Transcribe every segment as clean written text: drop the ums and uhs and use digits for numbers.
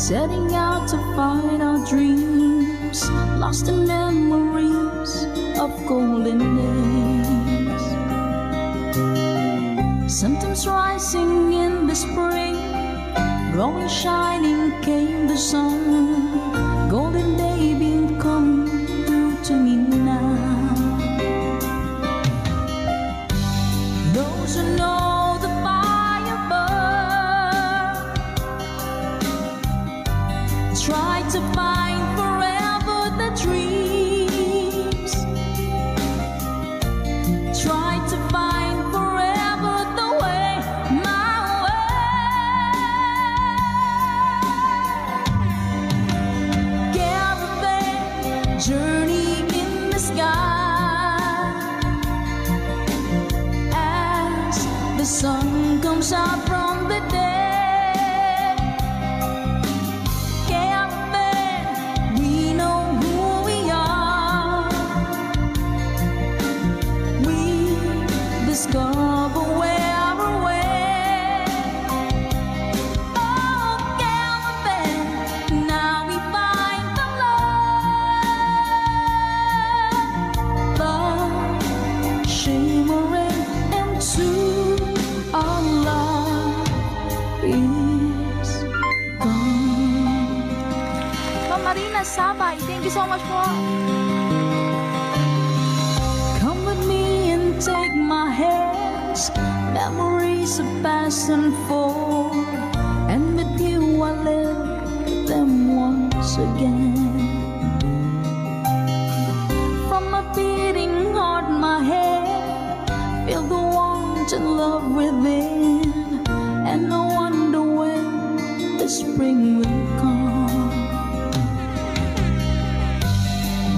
setting out to find our dreams, lost in memories of golden days. Sometimes rising in the spring, growing shining came the sun. Golden day been coming through to me now. Those who know the fire burn try to find forever the dreams, try to find forever the way, my way. Caravan journey in the sky as the sun comes out from the day. Discover where we're way. Oh, caravan, now we find the love, love shimmering into our love is gone. Ma'am Marina Sabay, thank you so much po. Come with me and take my hands, memories of past and forth, and with you I live them once again. From my beating heart, my head, feel the warmth and love within, and I wonder when the spring will come.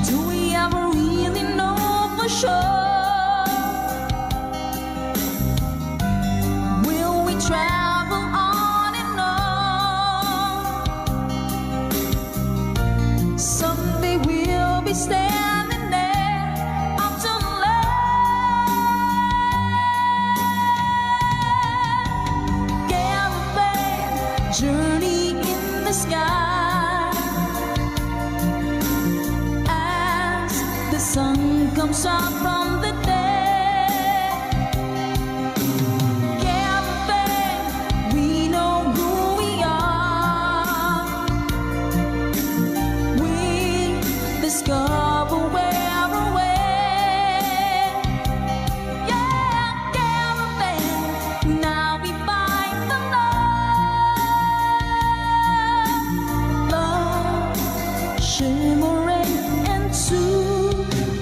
Do we ever really know for sure? Travel on and on. Someday we'll be standing there up to land. Caravan journey in the sky as the sun comes out from the day. Discover where we're way. Yeah, caravan, now we find the love, love shimmering into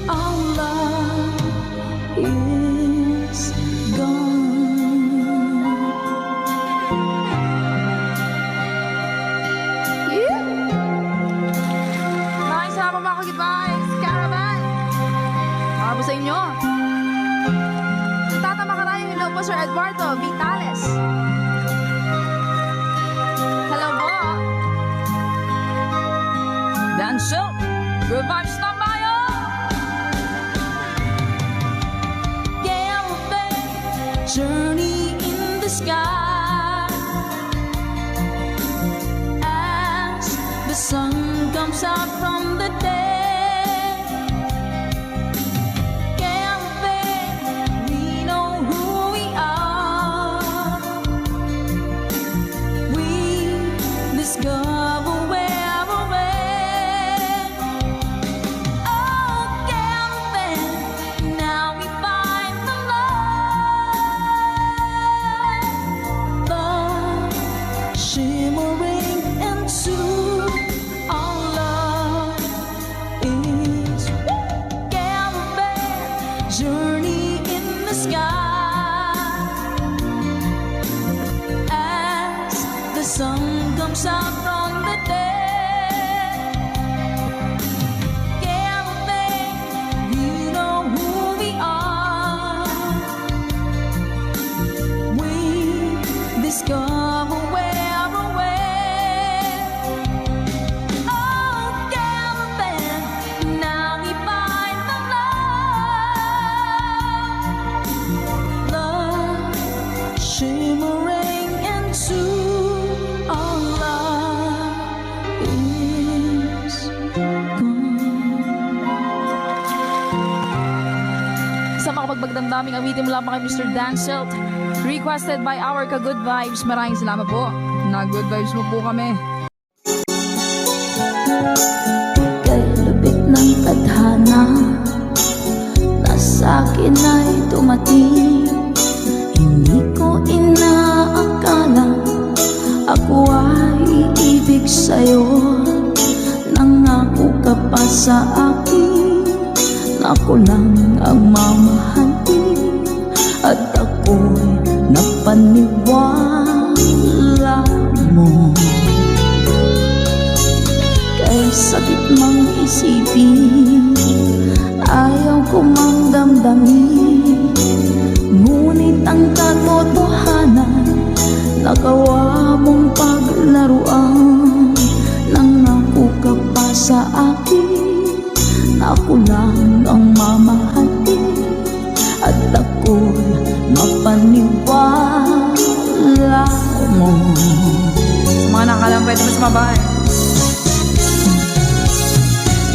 our love is gone. Yeah. Maraming salamat mga kagitbahay, Caravan. Para po sa inyo. Tatama ka tayo, hello po Sir Eduardo Vitales. Hello po. Dance up, good vibes tayo. Caravan journey in the sky as the sun comes out from the day. Caravan, we know who we are. We discover where we're at. Oh, caravan, now we find the love, love shimmering into our love is caravan journey in the sky as the sun comes out from the day. Caravan, we know who we are. We discover where we're at. Oh, caravan, now we find the love, Sa makapagbagdamdaming awitin mula pa kay Mr. Danselt, requested by our ka-good vibes. Maraming salamat po. Na-good vibes mo po kami. Kay lubik ng tadhana na sa'kin ay dumating. Hindi ko inaakala ako ay iibig sa'yo. Nangako ka pa sa akin na ako lang ang mamahalin, at ako'y napaniwala mo. Kay sakit mang isipin, ayaw ko mang damdamin, ngunit ang katotohanan nagawa mong paglaruan. Nangako ka pa sa akin na ako lang ang mamahalin, at ako'y mapaniwala mo. Sa mga nakalang pwede mas mabay.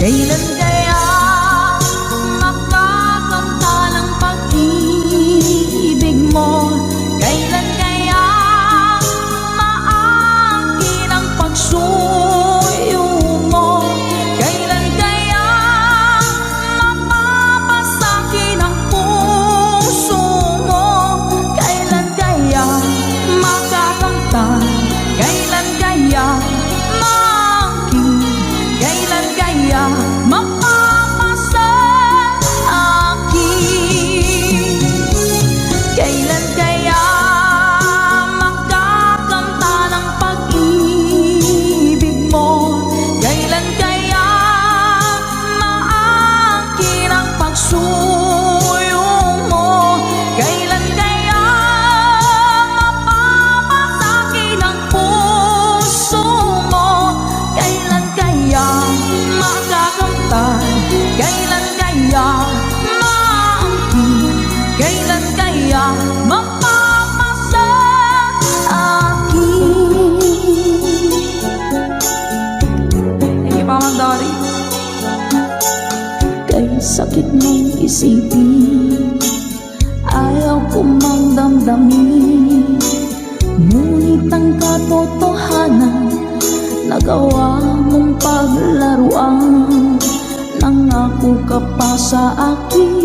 Kailan kaya makakanta ng pag-ibig mo? Kailan kaya maangkin ang pagsuyo mo? Kailan kaya mapapasakin ang puso mo? Kailan kaya makakanta? Kailan kaya maangkin? Kailan kaya mapapasa akin? Kailan kaya makakanta ng pag-ibig mo? Kailan kaya maangkin ang pagsuyo mo? Kailan kaya mapapasakin ang puso mo? Kailan kaya makakamtan? Kailan kaya maangkin? Kailan kaya mapapasa akin? Thank you, Mama Dory. Kay sakit mong isipin, ayaw ko mang damdamin, ngunit ang katotohanan nagawa mong paglaruan. Nangako ka pa sa akin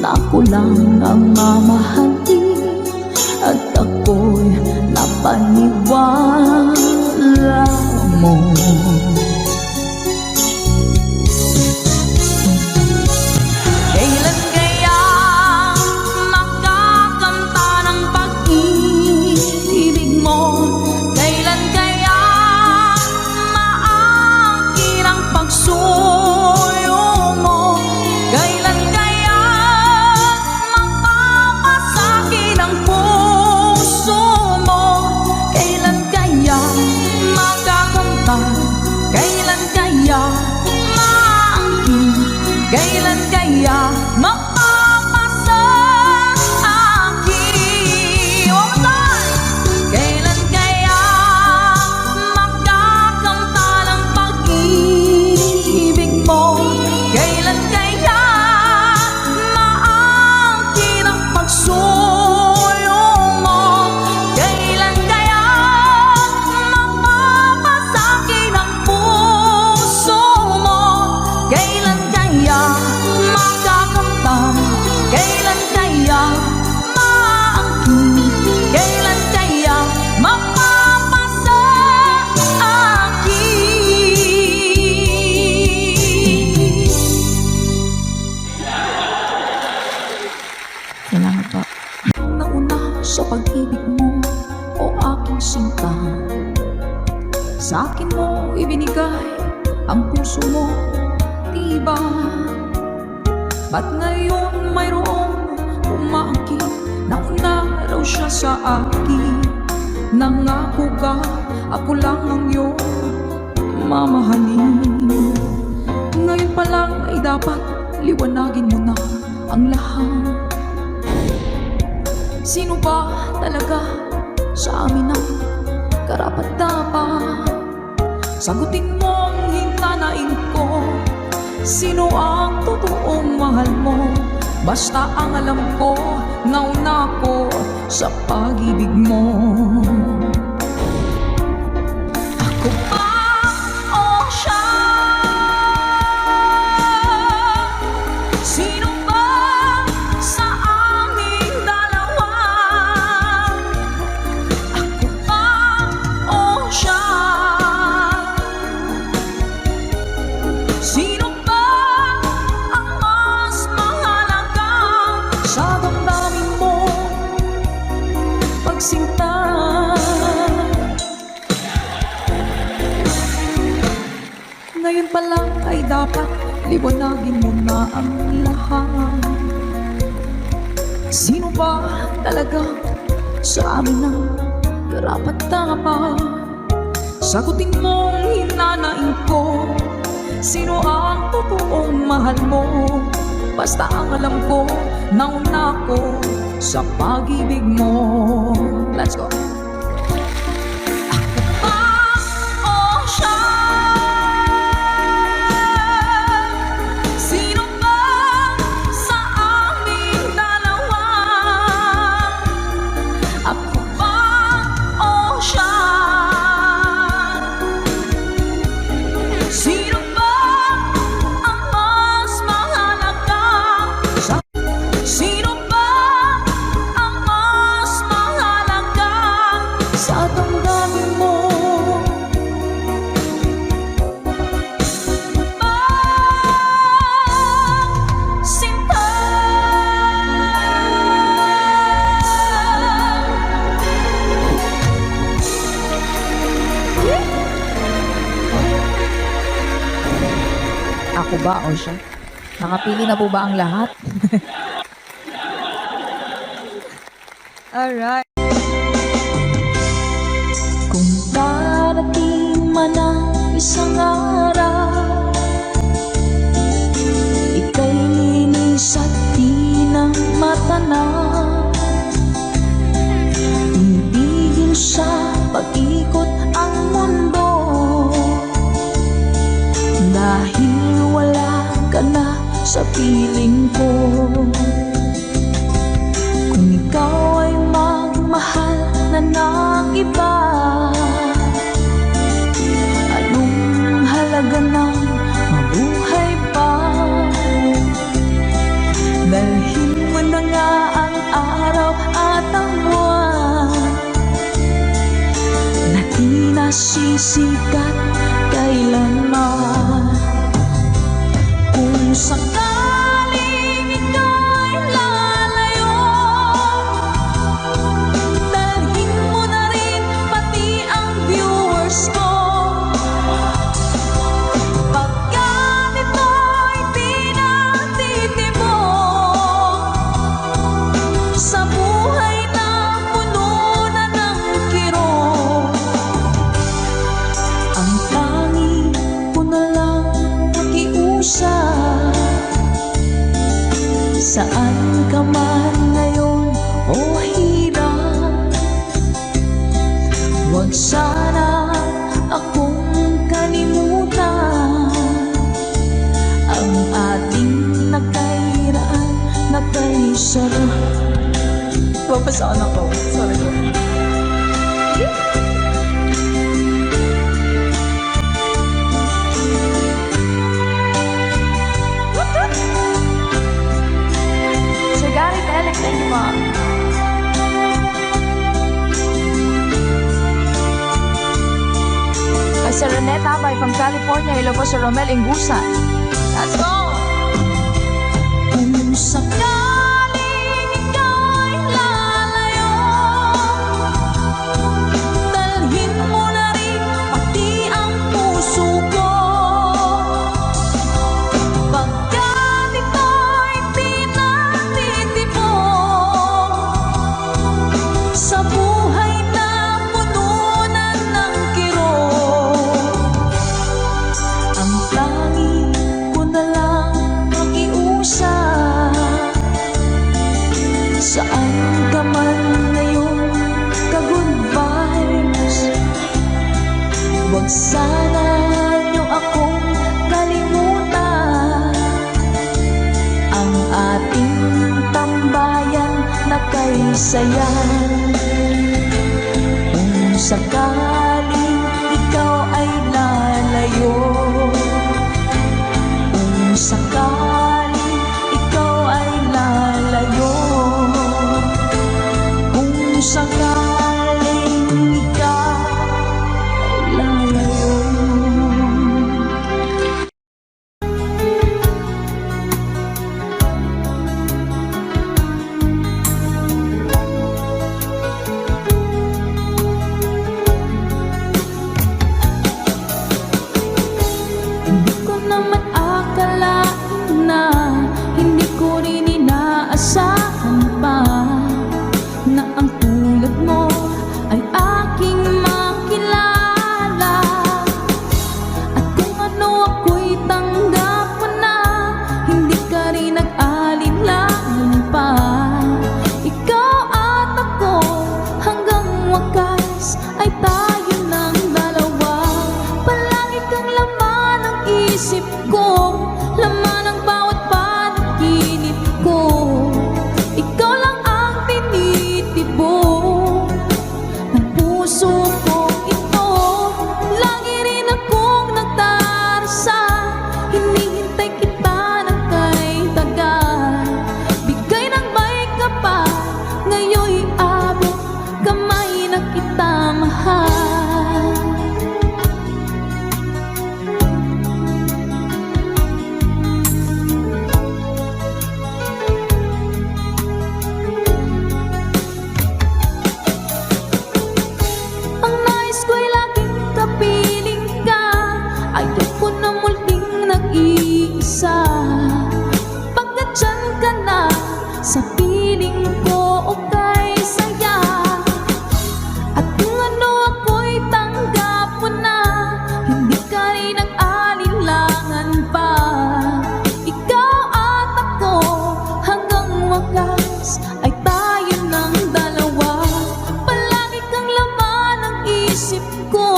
na ako lang ang mamahalin, at ako'y napaniwala mo. Kailan kaya makakanta ng pag-ibig mo? Kailan kaya maangkin ang pagsuyo mo? Kailan kaya mapapasakin ang puso mo? Kailan kaya makakanta? Kailan kaya maangkin? Kailan kaya mapapasa akin? One more time! Kailan kaya makakanta ng pag-ibig mo? Kailan kaya maangkin ang pagsuyo mo? Kailan kaya mapapasakin ang puso mo? Kailan kaya makakamtan? Kailan kaya maangkin? Kailan kaya mapapasa akin? Salamat po. Nauna sa pag-ibig mo, o aking sinta, sa akin mo ibinigay ang puso mo, diba? Ba't ngayon mayroong umaangkin? Nauna raw siya sa akin. Nangako ka, ako lang ang iyong mamahalin. Ngayon pa lang ay dapat liwanagin mo na ang lahat. Sino ba talaga sa amin ang karapat-dapat? Sagutin mo ang hintanain ko, Sino ang totoong mahal mo? Basta ang alam ko, nauna ko sa pag-ibig mo. Ako ba o siya? Sino ba sa aming dalawa? Ako ba o siya? Sino ba ang mas mahalaga sa damdamin mo? Pagsinta. Ngayon pa lang ay dapat liwanagin mo na ang lahat. Sino ba talaga sa amin ang karapat dapat? Sagutin mo ang hinanaing ko. Sino ang totoong mahal mo? Basta ang alam ko, nauna ko sa pag-ibig mo. Let's go. Sa damdamin mo, sinta. Ako ba o siya? Nakapili na po ba ang lahat? Alright. Kung darating man ang isang araw, ika'y linis at di na matanaw. Tumigil sa pag-ikot ang mundo, dahil wala ka na sa piling ko. Kung ikaw ay magmahal na ng iba, anong halaga ng mabuhay pa? Dalhin mo na nga ang araw at ang buwan na di nasisikat kailanman. Kung sakaling ika'y lalayo, dalhin mo na rin pati ang viewers ko. Pagkat ito'y di natitibok sa buhay na puno na ng kirot, ang tanging ko na lang pakiusap. Saan ka man ngayon o hirap, huwag sana akong kalimutan. Ang ating nakairaan, nakaisarap. Papasaan ako. Sorry ko. Sir Gary Telek, thank you po. Kay Sir Rene Tabay from California, hello po Sir Romel Ingusan. Let's go! Kung sakaling ika'y lalayo, dalhin mo na rin pati ang puso ko. Pagkat ito'y di natitibok sa buhay na pununan ng kirot, ang tanging ko na lang pakiusap. ang ating tambayan na kay saya. Kung sakaling ikaw ay lalayo, kung sakaling ikaw ay lalayo, kung sakaling ikaw ay lalayo. Hindi ko naman akalain na, hindi ko rin inaasahan pa, na ang tulad mo ay aking makilala. At kung ano ako'y tanggap mo na, hindi ka rin nag-alinlangan pa. Ikaw at ako hanggang wakas ay tayo ng dalawa. Palagi kang laman ng isip ko, laman ng bawat panaginip ko. Ikaw lang ang tinitibok ng puso ko ito. Lagi rin akong nagdarasal, hinihintay kita ng kay tagal. Bigay ng may kapal, ngayon'y abot kamay na kita mahal. Ang nais ko'y laging kapiling ka, ayoko na muling nag-iisa. Pagkat dyan ka na, sa piling ko okay saya. At kung ano ako'y tanggap mo na, hindi ka rin nag-alinlangan pa. Ikaw at ako hanggang wakas ay tayo ng dalawa. Palagi kang laman ng isip ko,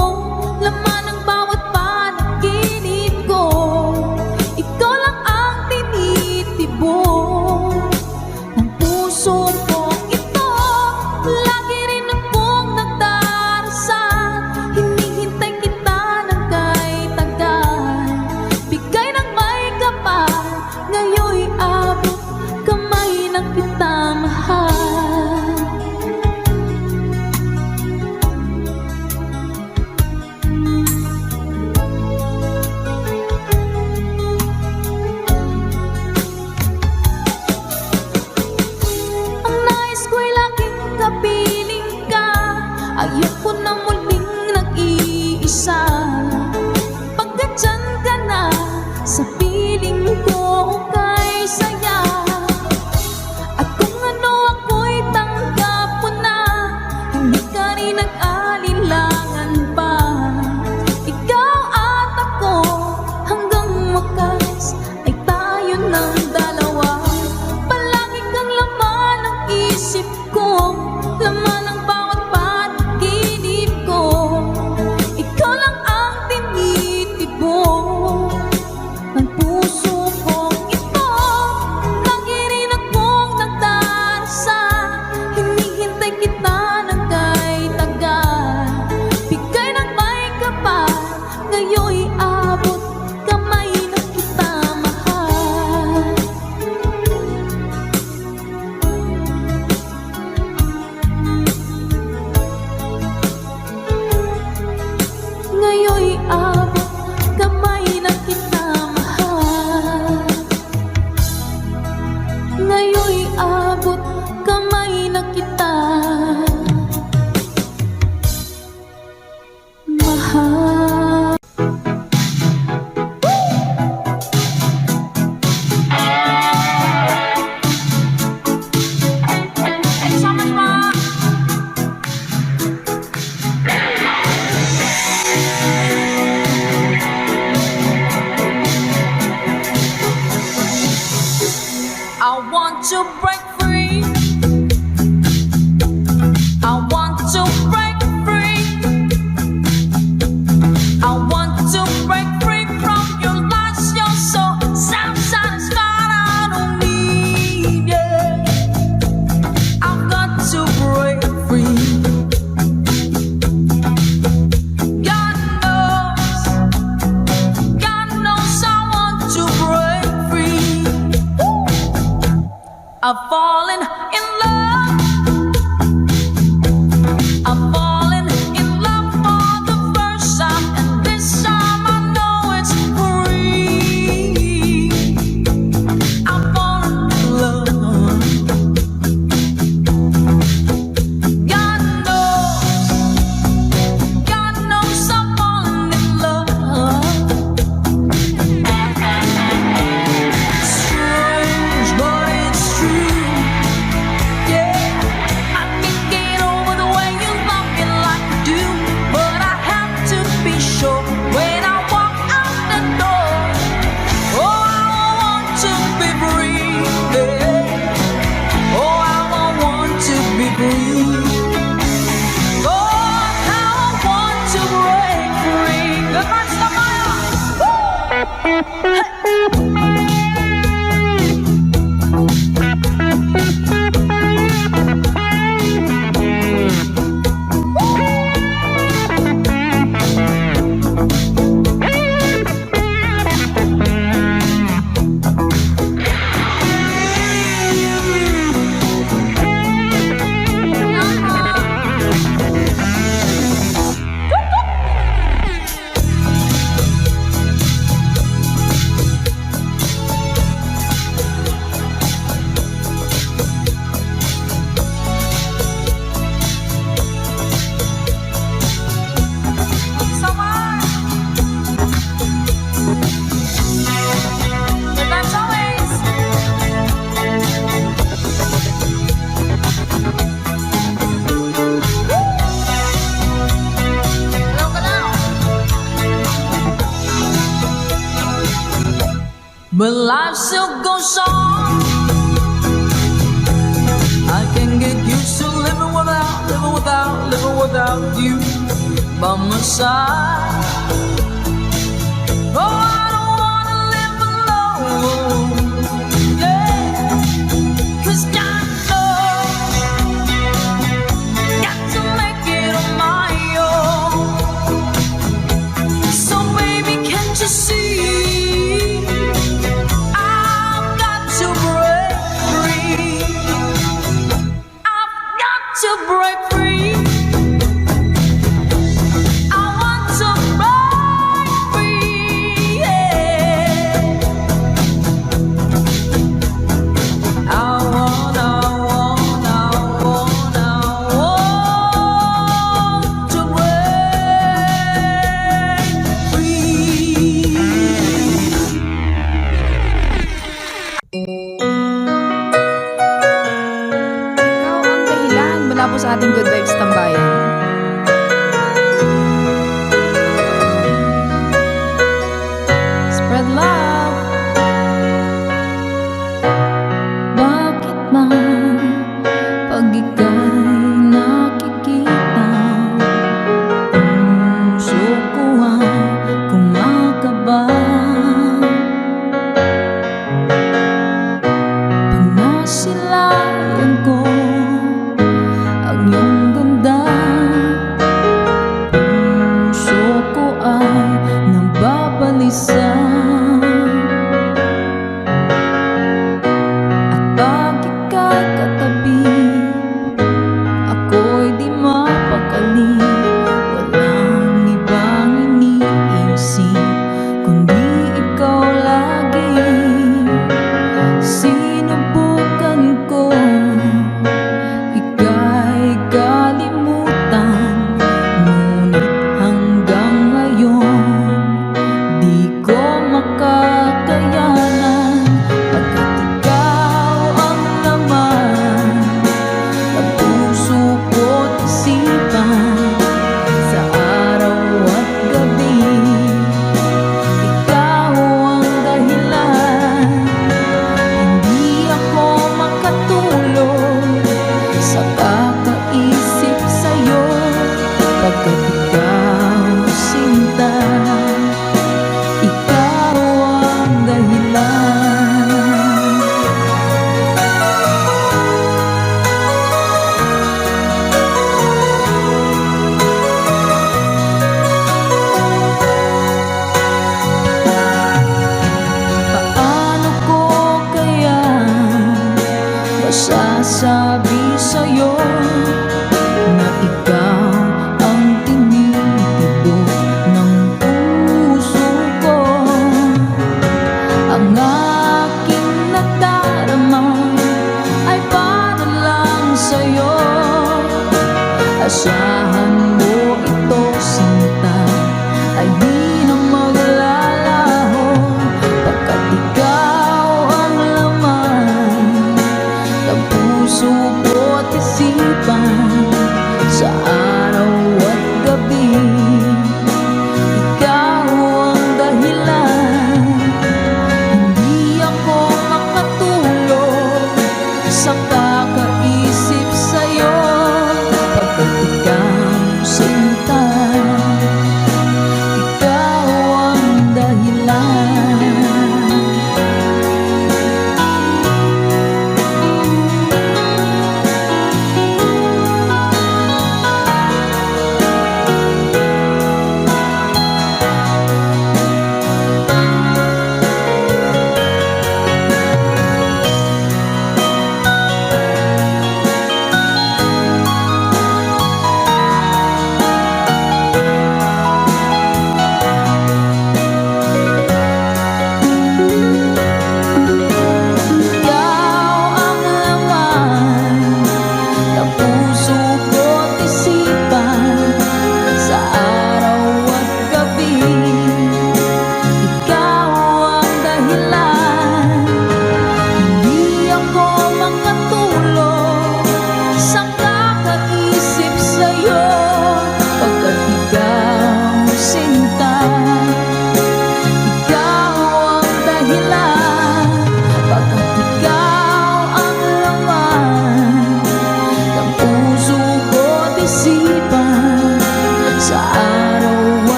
laman ng bawat panaginip ko. Ikaw lang ang tinitibok ng puso ko ito. Lagi rin akong nagdarasal, hinihintay kita ng kay tagal. Bigay ng may kapal, ngayon'y abot kamay na kita mahal. Ang nais ko'y laging kapiling ka, ayoko na muling nag-iisa. Pagkat dyan ka na, sa piling ko okay saya. At kung ano ako'y tanggap mo na, hindi ka rin nag-alinlangan pa. Ikaw at ako hanggang wakas ay tayo ng dalawa. Palagi kang laman ng isip ko, laman ng bawat panaginip ko. Ikaw lang ang tinitibok ng puso ko ito. Lagi rin akong nagdarasal, hinihintay kita ng kay tagal. Bigay ng may kapal, ngayon'y abot kamay na kita mahal. Ngayon'y abot kamay na kita mahal. Ngayon'y abot kamay na kita mahal. I want to break free. I want to break free. I want to break free from your lies. You're so self-satisfied. I don't need I've fallen in love. I've fallen in love for the first time, and this time I know it's free. I've fallen in love. God knows I've fallen in love. Strange, but it's true. Yeah, I can't get over the way you love me like you do, but I have to be sure when I walk out the door. Oh, I want to be free. Yeah. Oh, I want to be free. Oh, how I want to break free. Goodbye, Samaya. But life still goes on. I can't get used to living without you by my side. Oh, I don't wanna live alone. Yeah, 'cause God knows, got to make it on my own. So baby, can't you see? To break free, I want to break free, yeah. I want to break free. Ikaw ang dahilan mula po sa ating Good Vibes Tambayan. Spread love. Bakit ba pag ika'y nakikita, puso ko ay kumakaba? Pag nasilayan ko ang iyong ganda, masasabi sa'yo na ikaw ang tinitibok ng puso ko. Ang aking nadarama ay para lang sa'yo. Asahan mo ito, sinta, ay di na maglalaho, pagkat ikaw ang laman ng puso ko't isipan sa araw at gabi. Ikaw ang dahilan, hindi ako makatulog sa kakaisip sa'yo, pagkat ikaw sinta, ikaw ang dahilan.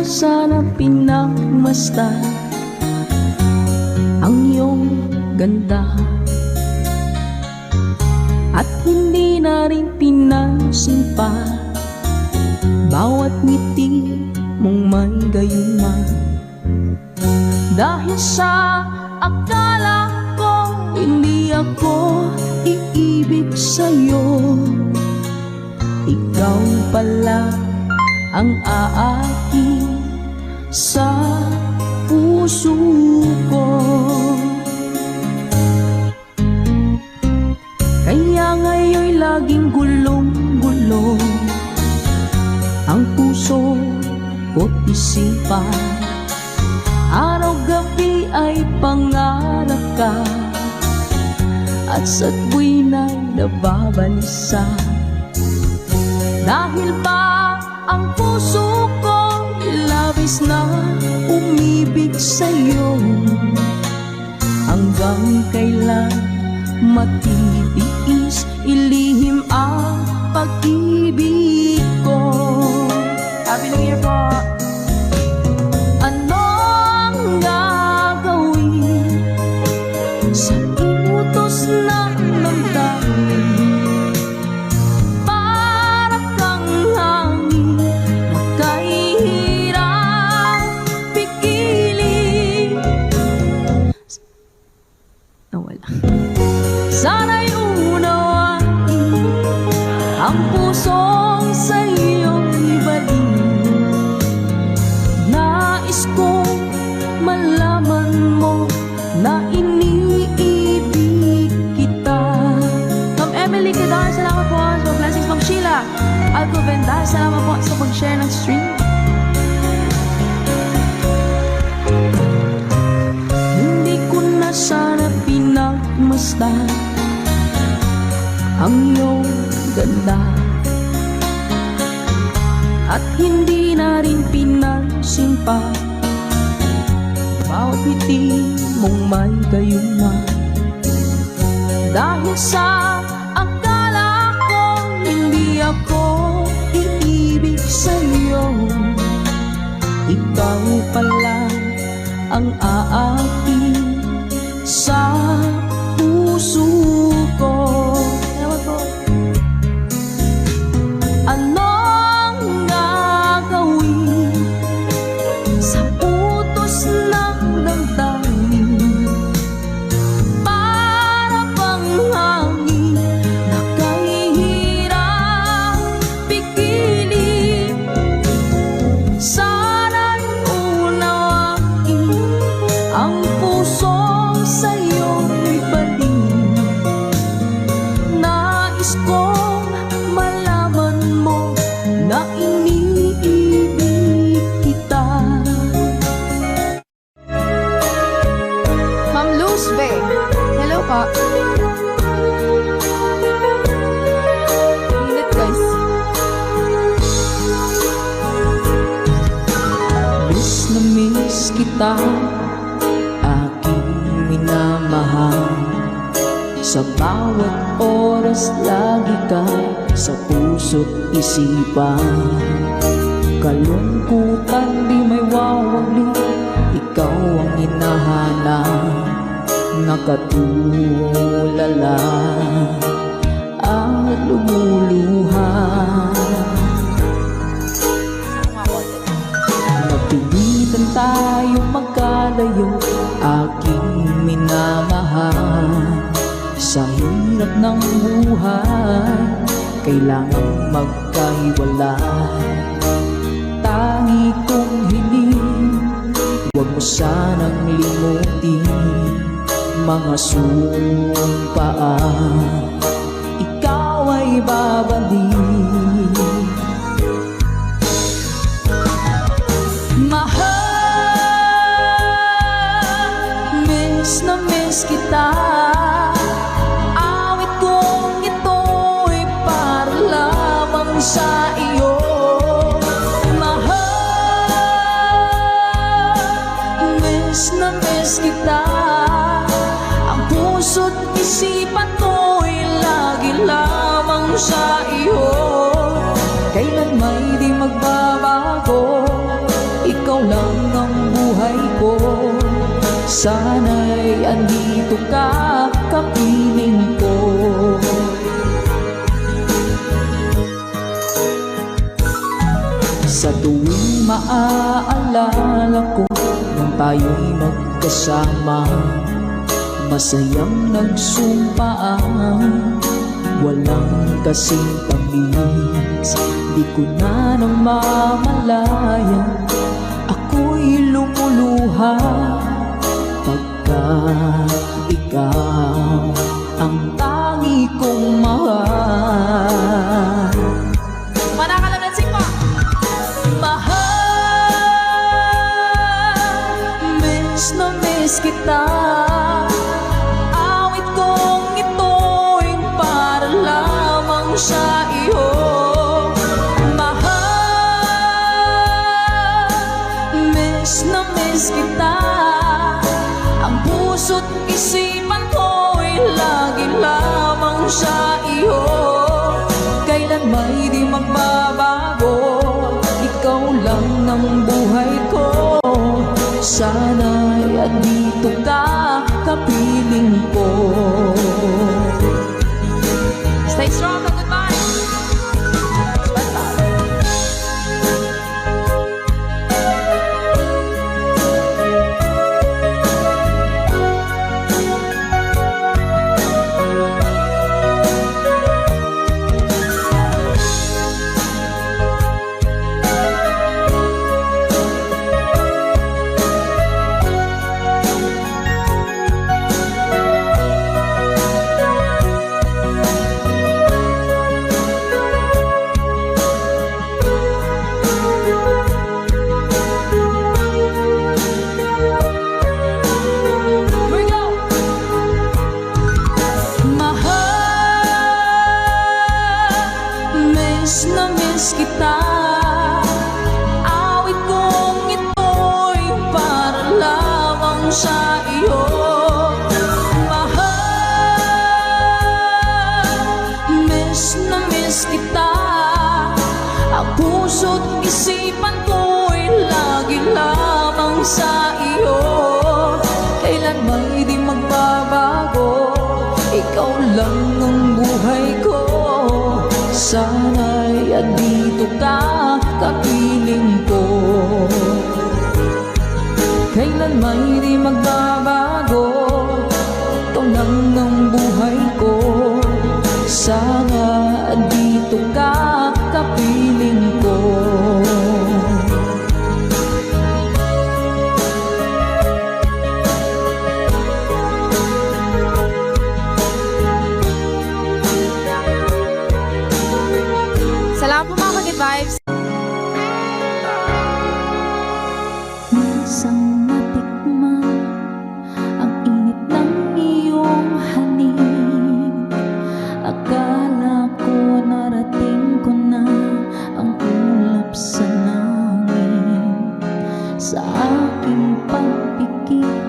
Sana pinagmasdan ang iyong ganda, at hindi na rin pinansin pa bawat ngiti mong may gayuma. Dahil sa akala ko hindi ako iibig sa'yo, ikaw pala ang aaki sa puso ko. Kaya ngayon'y laging gulong-gulo ang puso ko't isipan. Araw-gabi ay pangarap ka, at sa tuwina'y nababalisa. Dahil ba ang puso ko labis na umibig sa'yo, hanggang kailan matitiis ilihim ang pag-ibig ko. Happy New Year po! Ano ang gagawin sa inutos ng damdamin? Sana'y unawain ang pusong sa'yo'y ibalik. Nais kong malaman mo na iniibig kita. Ma'am Emily Cadar, salamat po sa blessings. Ma'am Sheila Alcovenda, salamat po sa pag-share ng stream. Hindi ko na sana pinagmasdan ang iyong ganda, at hindi na rin pinansin pa bawat ngiti mong may gayuma. Dahil sa akala ko hindi ako iibig sa'yo, ikaw pala ang aaking sa puso ko. Anong gagawin sa utos ng damdamin? Para bang hangin na kahihirap pigilin. Sana'y unawain ang puso sa'yo'y balik. Nais kong malaman mo na iniibig kita. Ma'am Luzbe, hello po. Init guys. Miss na miss kita, aking minamahal. Sa bawat oras lagi ka sa puso't isipan. Kalungkutan di may wawali, ikaw ang hinahanap. Nakatulala at lumuluha. Napilitan tayo magkalayo, aking minamahal. Sa hirap ng buhay, kailangang magkahiwalay. Tangi kong hiling, huwag mo sanang limutin mga sumpaan, ikaw ay babalik. Mahal, miss na miss kita. Awit kong ito'y para lamang sa iyo. Mahal, miss na miss kita. Ang puso't isipan ko'y lagi lamang sa iyo. Kailan may di magbabago, ikaw lang ang buhay ko. Sana'y andito ka, kapiling ko. Sa tuwing maaalala ko nung tayo'y magkasama, masayang nagsumpaan, walang kasing tamis. Di ko na nang mamalayan, ako'y lumuluha pagka ikaw ang tangi kong mahal. Manakalansing po. Mahal, miss na miss kita. Awit kong ito'y para lamang sa iyo. Mahal, miss na miss kita. Ang puso't isipan ko'y lagi lamang sa iyo. Kailan may di magbabago, ikaw lang ng buhay ko. Sana'y andito ka, kapiling ko. Stay strong and goodbye. na miss kita. Awit kong ito'y para lamang sa iyo. Mahal, miss na miss kita. Ang puso't isipan ko'y lagi lamang sa iyo. Kailan may di magbabago, ikaw lang ang buhay ko. Sana'y andito ka, kapiling ko. Kailan may di magbabago, ikaw lang ang buhay ko. Sana andito ka, kapiling ko. Salamat po mga Good Vibes. Minsan natikman ang init ng iyong halik. Akala ko narating ko na ang ulap sa langit. Sa aking pagpikit,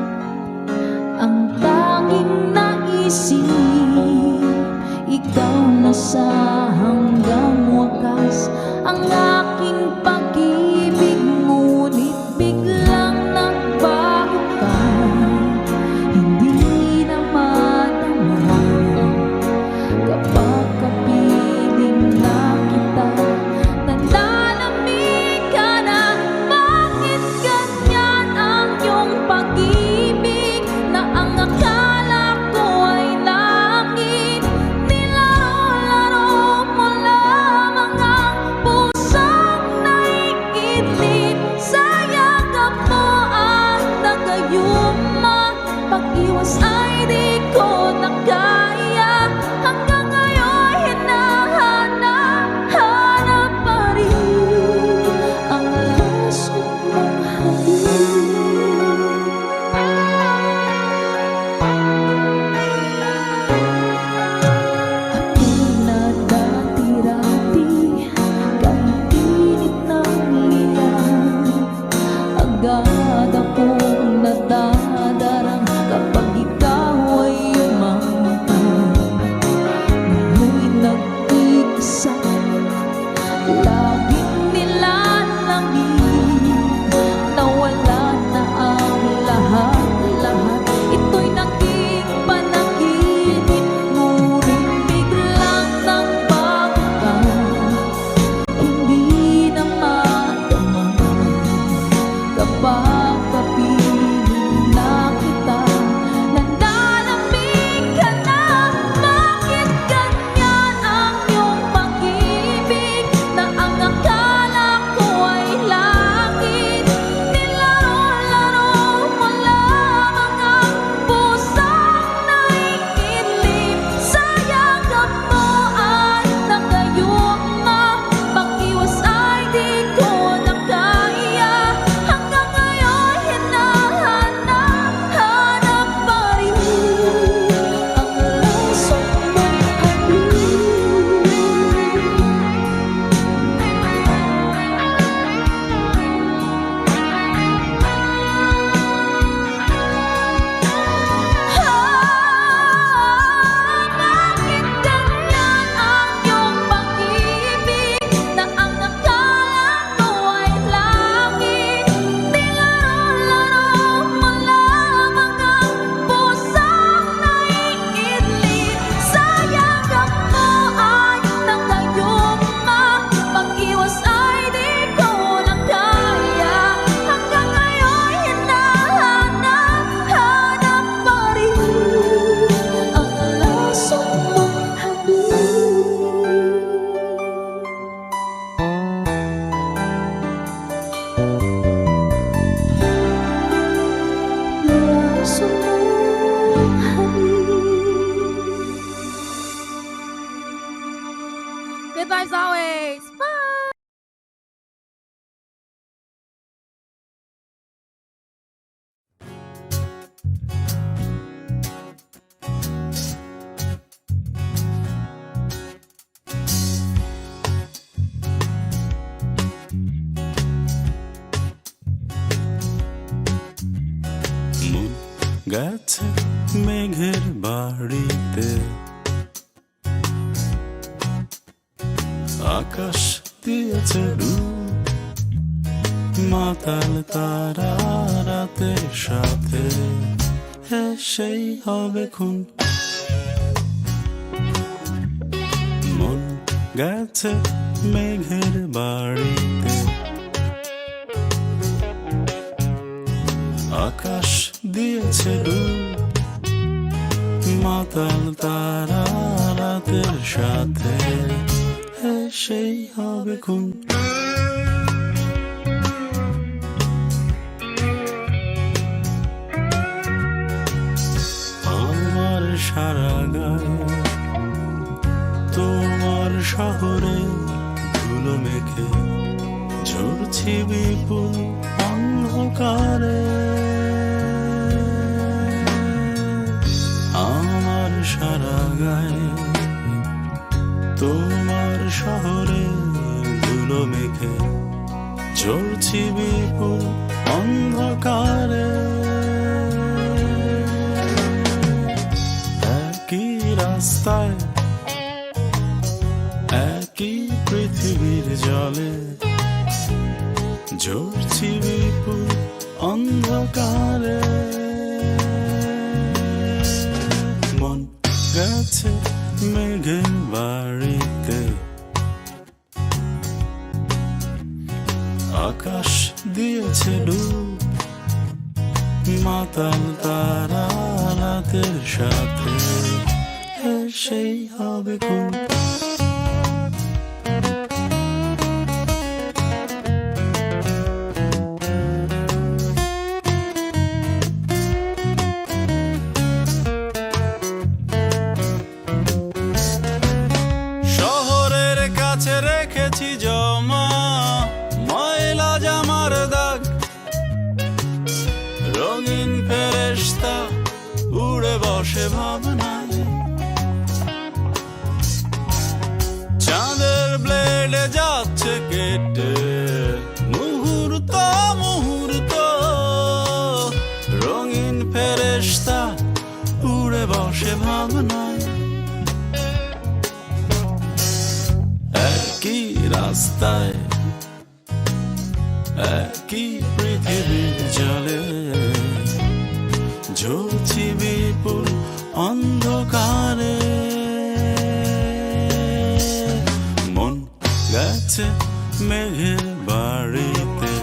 ang tanging naisip, ikaw na sa hanggang wakas. Ang aking pag-ibig, ngunit biglang nagbago ka. Hindi na madama kapag kapiling na kita. Nananamig ka na, bakit ganyan ang iyong pag-ibig? Na ang akala ko ay langit, nilalaro mo lamang ang pusong naiidlip. Sa yakap mo at nagayuma, pag-iwas ay di ko na kaya. Hanggang ngayon hinahanap pa rin ang laso mong Ako'y nadati-rati, kahit init ng liyan. Agad akong nadadarang kapag ikaw ay umamatay. Ngayon'y nag-iisa, laging nilalamig. Nawala na ang lahat-lahat, ito'y naging panaginip. Ngunit biglang nagbago ka, hindi na madama kapag kapiling na kita. Nananamig ka na, bakit ganyan ang iyong pag-ibig? Na ang akala ko ay langit, nilaro-laro mo lamang ang pusong naiidlip. Sa yakap mo at nagayuma, pag-iwas ay di ko na kaya. Hanggang ngayon hinahanap pa rin ang laso mong bakit ganyan ang iyong pag-ibig? Na ang akala ko ay langit, nilalaro mo lamang ang pusong naiidlip. Sa yakap mo ay nagayuma, pag-iwas ay di ko na kaya. Hanggang ngayon hinahanap pa rin ang laso mong laso mong Good vibes always. Bye! গেছে মেঘের বাড়িতে, আকাশ দিয়েছে ডুব, মাতাল তারা রাতের সাথে সেই হবে খুন। মন গেছে মেঘের বাড়িতে, আকাশ দিয়েছে ডুব, মাতাল তারা রাতের সাথে সেই হবে খুন। আমার সারা গায়ে তোমার শহরে ধুলো মেখে ঝরছি বিপুল অন্ধকারে। আমার সারা গায়ে তোমার শহরে ধুলো মেখে ঝরছি বিপুল অন্ধকারে। একই রাস্তায় একই পৃথিবীর জলে ঝরছি বিপুল অন্ধকারে। মন গেছে মেঘের বাড়িতে, আকাশ দিয়েছে ডুব, মাতাল তারা রাতের সাথে সেই হবে খুন। শহরের কাছে রেখেছি জমা ময়লা জামার দাগ, রঙিন ফেরেশতা উড়ে বসে ভাবনায়। চাঁদের ব্লেডে যাচ্ছে কেটে মুহূর্ত মুহূর্ত, রঙিন ফেরেশতা উড়ে বসে ভাবনায়। একই রাস্তায় একই পৃথিবীর জলে ঝরছি বিপুল অন্ধকারে। মন গেছে মেঘের বাড়িতে,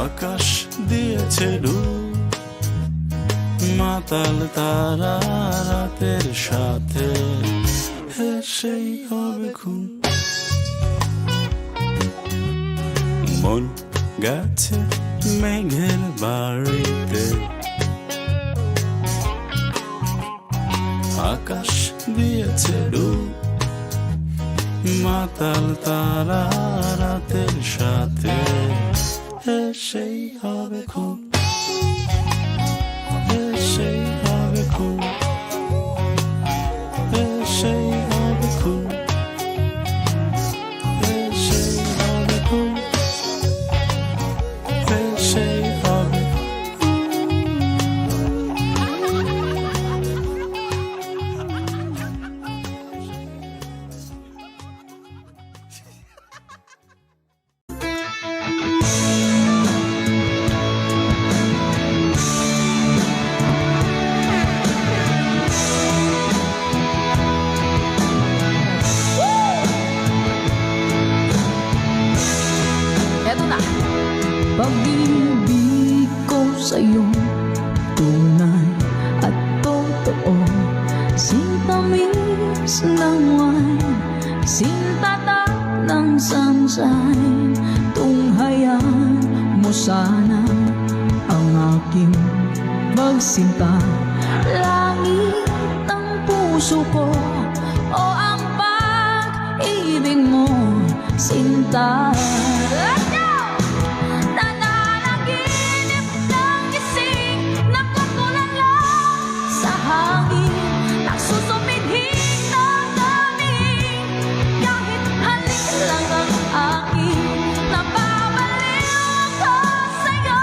আকাশ দিয়েছে ডুব, মাতাল তারা রাতের সাথে সেই হবে খুন। মন গেছে মেঘের বাড়িতে, আকাশ দিয়েছে ডুব, মাতাল তারা রাতের সাথে সেই হবে খুন। সেই হবে খুন, সেই হবে খুন, সেই হবে খুন, সেই হবে। Eto na. Pag-ibig ko sa'yo, tunay at totoo. Sintamis ng wine, sintatak ng sunshine. Tunghayaan mo sana ang aking magsinta. Langit ng puso ko, o ang pag-ibig mo, sinta. Let's go! Nananaginip ng gising, nakatulala sa hangin, nagsusumidhing ng damig. Kahit halik lang ang aking, napabaliw ako sa'yo.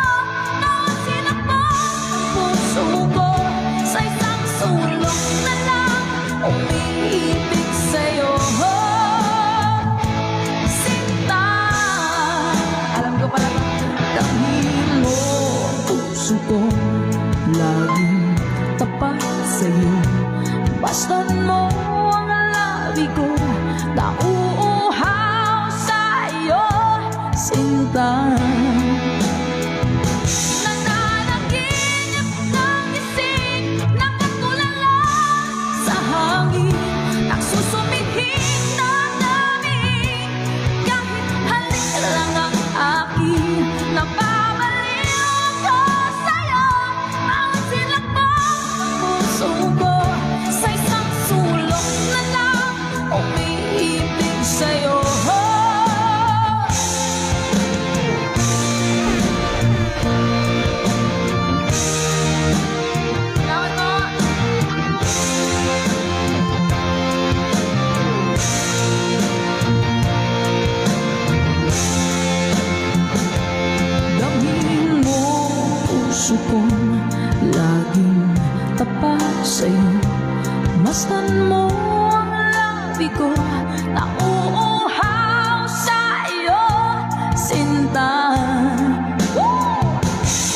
Masdan mo ang labi ko, nauuhaw sa iyo, sinta. Nananaginip ng gising, nakatulala sa hangin, nagsusumihik ng damig, kahit halik lang ang akin. Napabaliw ko sa'yo, bawat silakbong ng puso ko, sa isang sulok na lang umiibig sa'yo. Damhin mo puso kong laging tapat sa'yo. Masdan mo ang labi ko, nauuhaw sa iyo, sinta.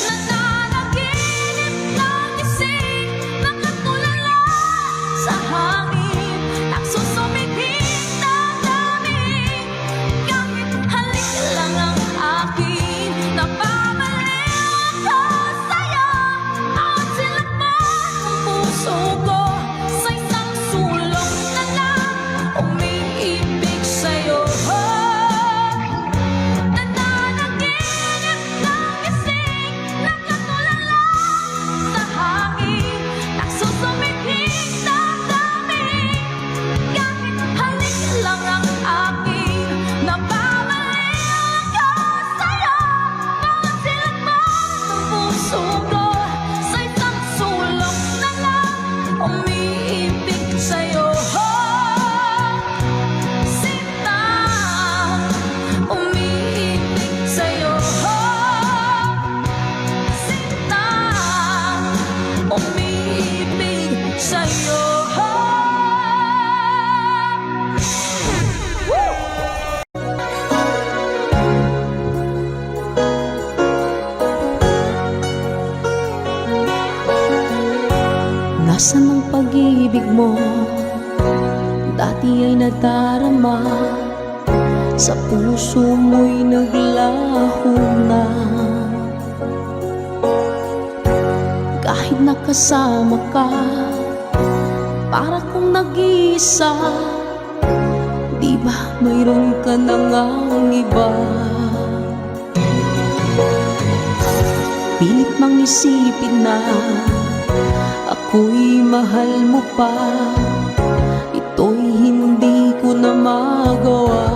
Nananaginip ng gising, nakatulala sa hangin, nagsusumikip ng damig, kahit halik lang ang akin. Napabaliw ako sa'yo, bawat silakbong ng puso ko, sa isang sulok na lang umiibig sa'yo. Nananaginip ng gising, nakatulala sa hangin, nagsusumikip ng damig, kahit halik lang ang akin. Napabaliw ako sa'yo, bawat silakbong ng puso ko, sa isang sulok na lang umiibig sa'yo. Sinta, umiibig sa'yo. Sinta, umiibig sa'yo. Nasaan ang pag-ibig mo? Dati ay nadarama, sa puso mo'y naglaho na. Kahit nakasama ka, para kong nag-iisa, di ba mayroon ka na ngang iba? Pilit mang isipin na ako'y mahal mo pa, ito'y hindi ko na magawa.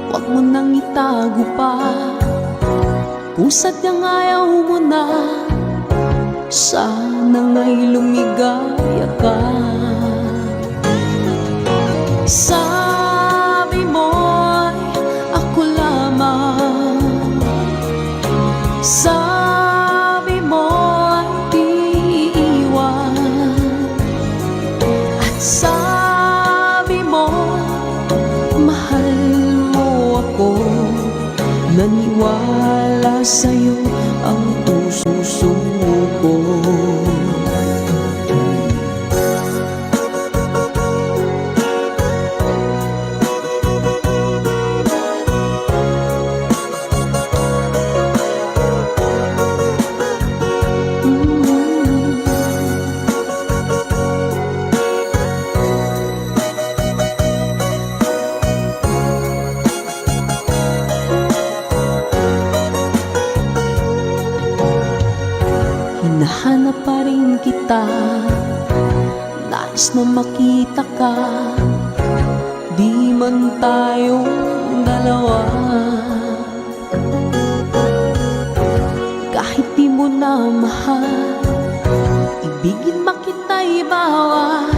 Huwag mo nang itago pa, kung sadyang ayaw mo na, sana nga'y lumigaya ka. Sabi mo'y ako lamang, sabi mo'y di iiwan, at sabi mo mahal mo ako. Naniwala sa'yo ang puso ko. Hinahanap pa rin kita, nais na makita ka, di man tayong dalawa. Kahit di mo na mahal, ibigin makita'y bawal,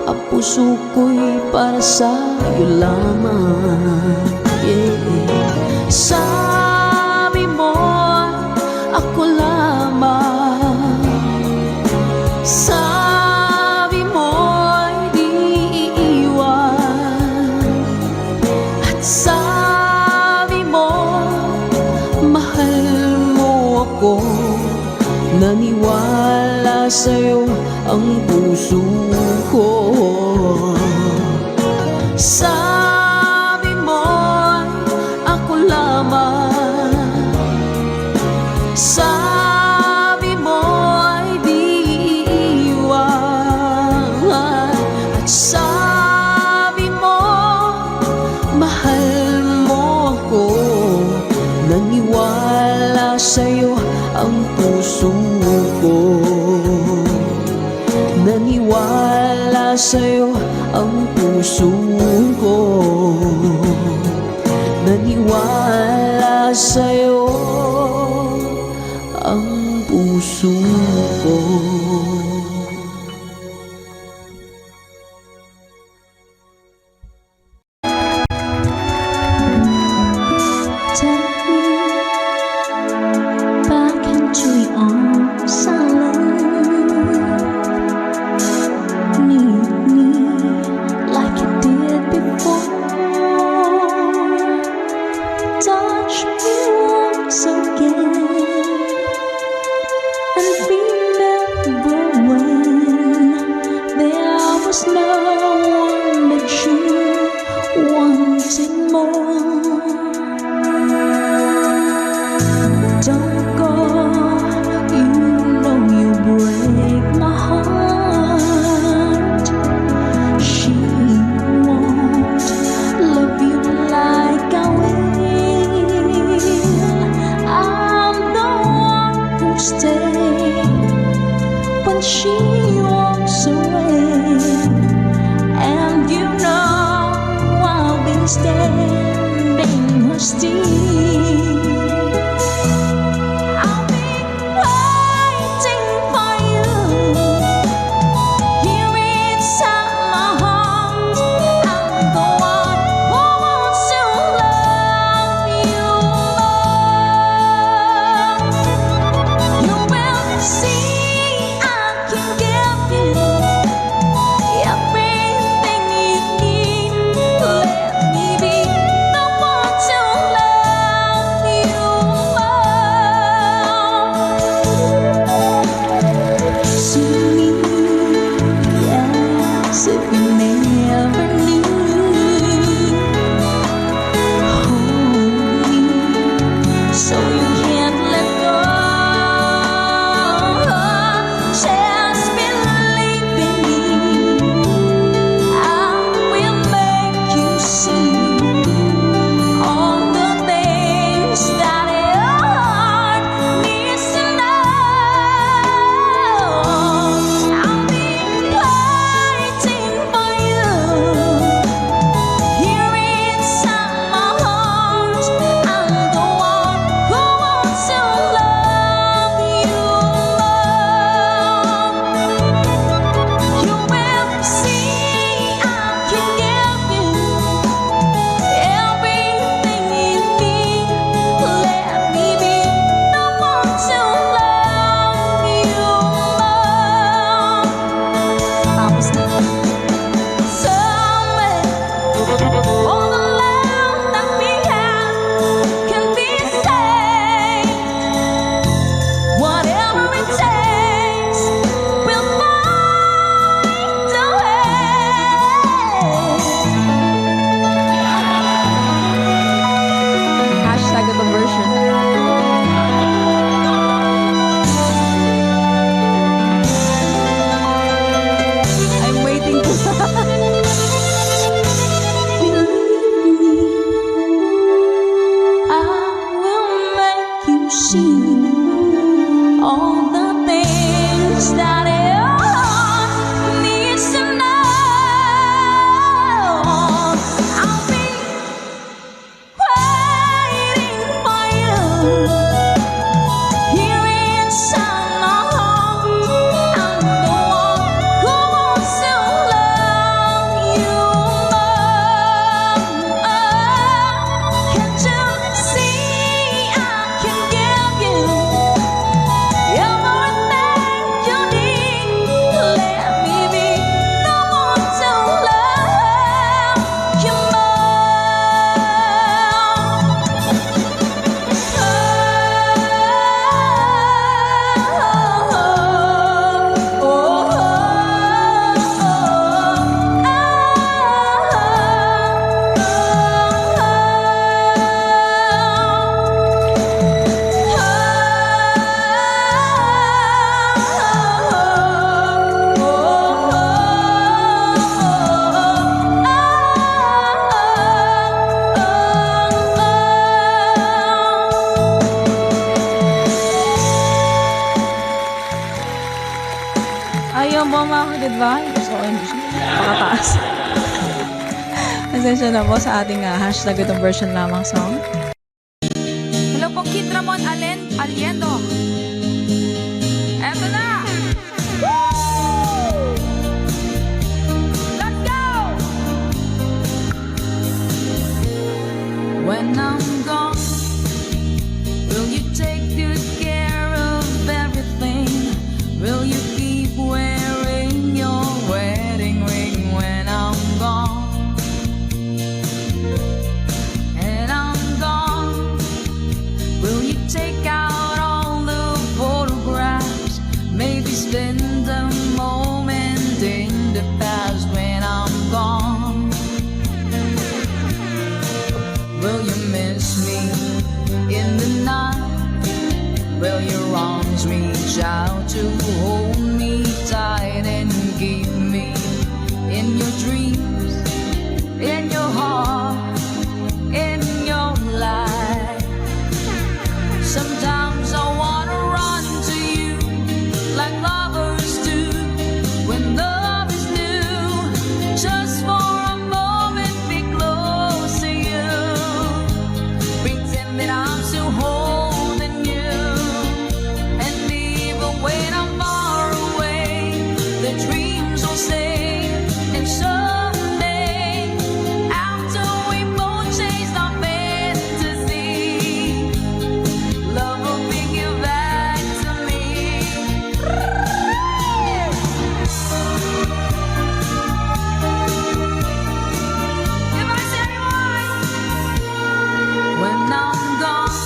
ang puso ko'y para sa'yo lamang. Sabi mo ako lamang, sabi mo'y di iiwan, at sabi mo mahal mo ako. Naniwala sa'yo ang puso ko. Sabi mo'y ako lamang, sabi mo'y di iiwan, at sabi mo mahal mo ako. Naniwala sa'yo ang puso ko, naniwala sa'yo ang puso ko, naniwala sa'yo ang puso ko. Take me back into your arms, I love. Need me like you did before. Touch me once again and remember when there was no one but you wanted more. Don't go, you know you break my heart. She won't love you like I will. I'm the one who stays when she walks away, and you know I'll be standing her still. Ayaw mo mga goodbye. Gusto ko hindi siya pakataas. Pasensya na po sa ating hashtag itong version lamang song. Hello po, Kid Ramon Aliendo. Eto na! Woo! Let's go! When I'm gone, will you take good care of everything? Will you keep wearing your wedding ring when I'm gone? And I'm gone. Will you take out all the photographs? Maybe spend a moment in the past when I'm gone. Will you miss me in the night? Will your arms reach out to hold me tight and keep me in your dreams, in your heart, in your life? Sometimes I wanna run to you like lovers do when love is new. Just for a moment be close to you, pretend that I'm still holding you. And even when I'm far away, the dreams will stay. And someday, after we both chase our fantasy, love will bring you back to me. If I say when I'm gone,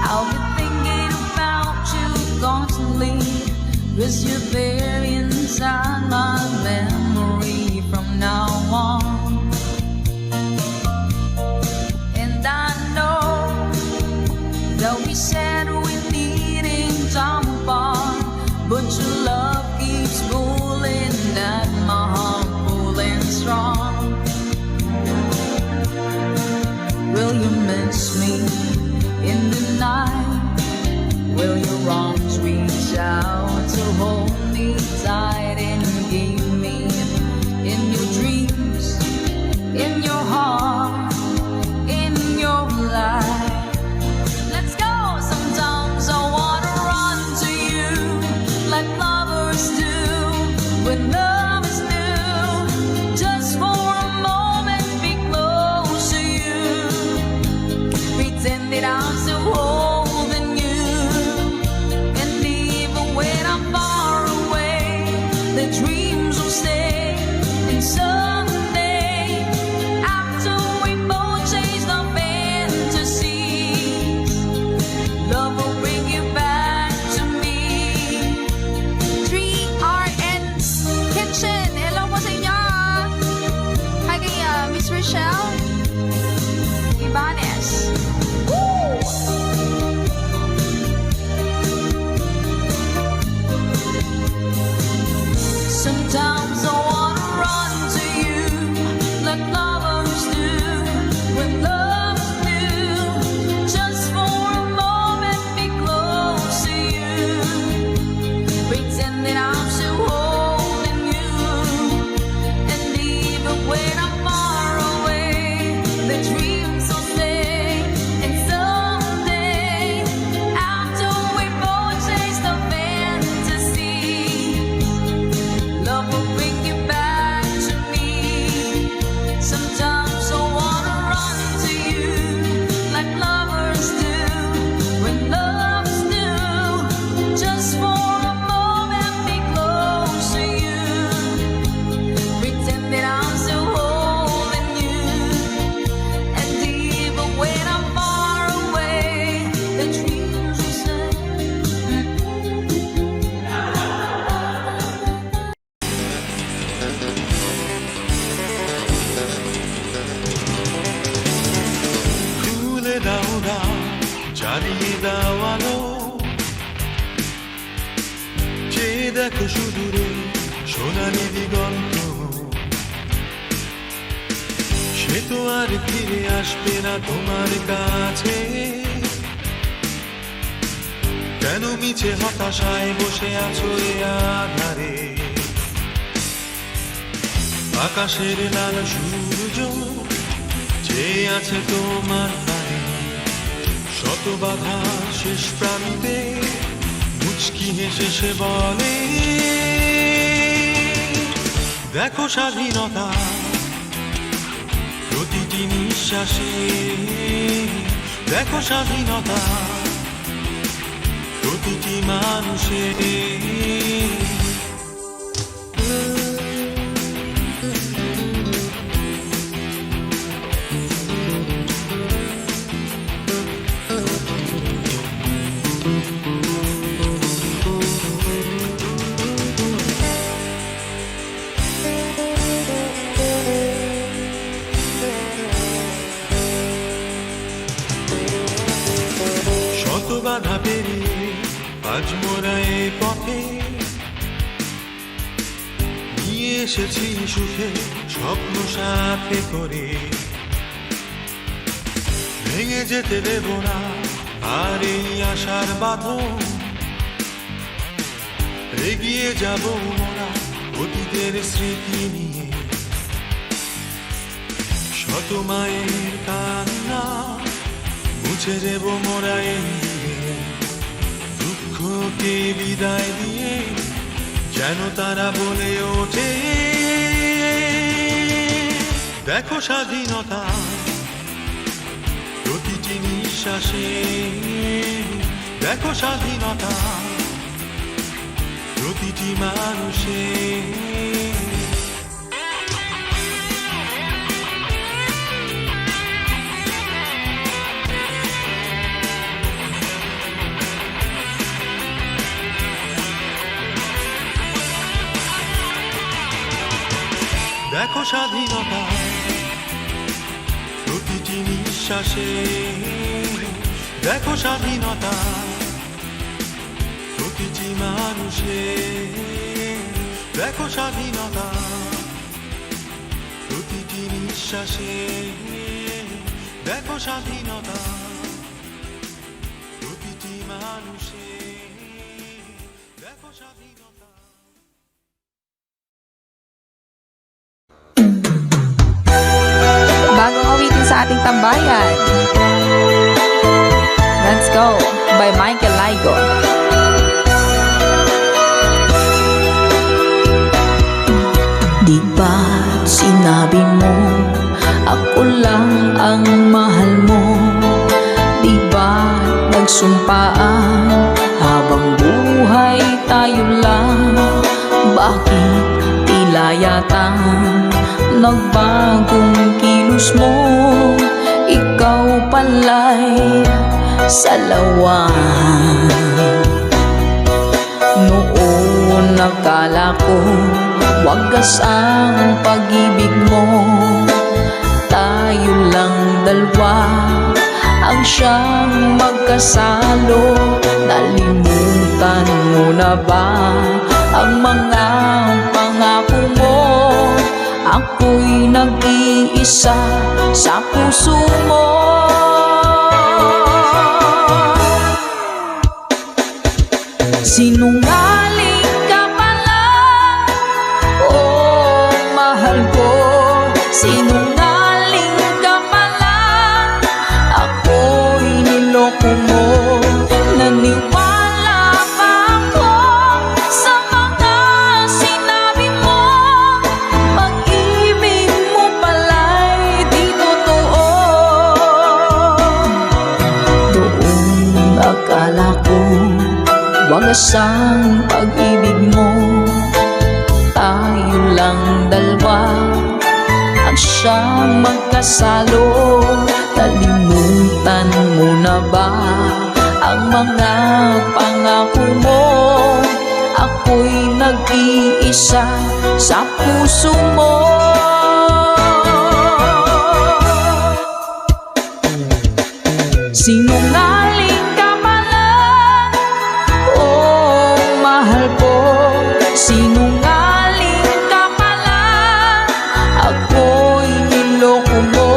I'll be thinking about you constantly, 'cause you're there inside my memory from now on. And I know that we said we're needing time apart, but your love keeps pulling at my heart, pulling strong. Will you miss me in the night? Will your arms reach out to hold me tight and keep me in your dreams, in your heart, in your life? Let's go! Sometimes I wanna run to you like lovers do when love is new. Just for a moment be close to you, pretend that I'm still holding you. And even when I'm far away, the dreams will stay. And someday, after we both chase our fantasies, love will bring you back to me. 3RN Kitchen. Hello po sa inyo. Hi kay Miss Rochelle Ibanez. Woo! Sometimes I wanna run to you like lovers do when love is new. Just for a moment be close to you, pretend that I'm still holding you. And even when I'm far away, the dreams will stay. And someday, after we both chase the fantasy, love will bring you back to me. Sometimes I wanna run to you like lovers do when love is new. Just for a moment be close to you, pretend that I'm still holding you. And even when I'm far away, the dreams will stay. খুলে দাও না, জ্বালিয়ে দাও আলো, চেয়ে দেখো সুদূরে সোনালি দিগন্ত। সে তো আর ফিরে আসবে না তোমার কাছে, কেন মিছে হতাশায় বসে আছো এ আধারে? আকাশের লাল সূর্য চেয়ে আছে তোমার পানে, শত বাধা শেষ প্রান্তে মুচকি হেসে সে বলে, দেখো স্বাধীনতা প্রতিটি নিঃশ্বাসে, দেখো স্বাধীনতা প্রতিটি মানুষের। শত বাধা পেরিয়ে আজ মোরা এ পথে নিয়ে এসেছি সুখে স্বপ্ন সাথে করে, ভেঙে যেতে দেব না আর এই আশার বাঁধন, এগিয়ে যাব মোরা অতীতের স্মৃতি নিয়ে। শত মায়ের কান্না মুছে দেব মোরা এই দিয়ে, দুঃখকে বিদায় দিয়ে যেন তারা বলে ওঠে, দেখো স্বাধীনতা প্রতিটি নিঃশ্বাসে, দেখো স্বাধীনতা প্রতিটি মানুষের। দেখো স্বাধীনতা প্রতিটি নিঃশ্বাসে, দেখো স্বাধীনতা প্রতিটি মানুষের, দেখো স্বাধীনতা প্রতিটি নিঃশ্বাসে, দেখো স্বাধীনতা প্রতিটি মানুষের, দেখো স্বাধীনতা। Bagong awitin sa ating tambayan. Let's Go by Michael Laigo. Di ba't sinabi mo ako lang ang mahal mo? Di ba't nagsumpaan habang buhay tayo lang? Bakit tila yata nagbagong kilos mo? Ikaw pala'y salawan. Noon nakala ko wagas ang pag-ibig mo, tayo lang dalawa ang siyang magkasalo. Nalimutan mo na ba ang mga pangako mo? Ako'y nag-iisa sa puso mo. Sinungaling ka pala, oh mahal ko. Sinungaling ka pala, ako'y niloko mo. Naniwala pa ako sa mga sinabi mo. Pag-ibig mo pala'y di totoo. Doon akala ko wagas ang pag-ibig mo, tayo lang dalawa ang siyang magkasalo. Nalimutan mo na ba ang mga pangako mo? Ako'y nag-iisa sa puso mo. Sinungaling ka pala, oh mahal ko. Sinungaling ka pala, ako'y niloko mo.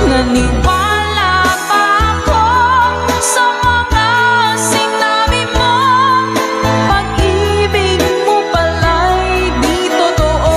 Naniwala pa ako sa mga sinabi mo. Pag-ibig mo pala'y di totoo.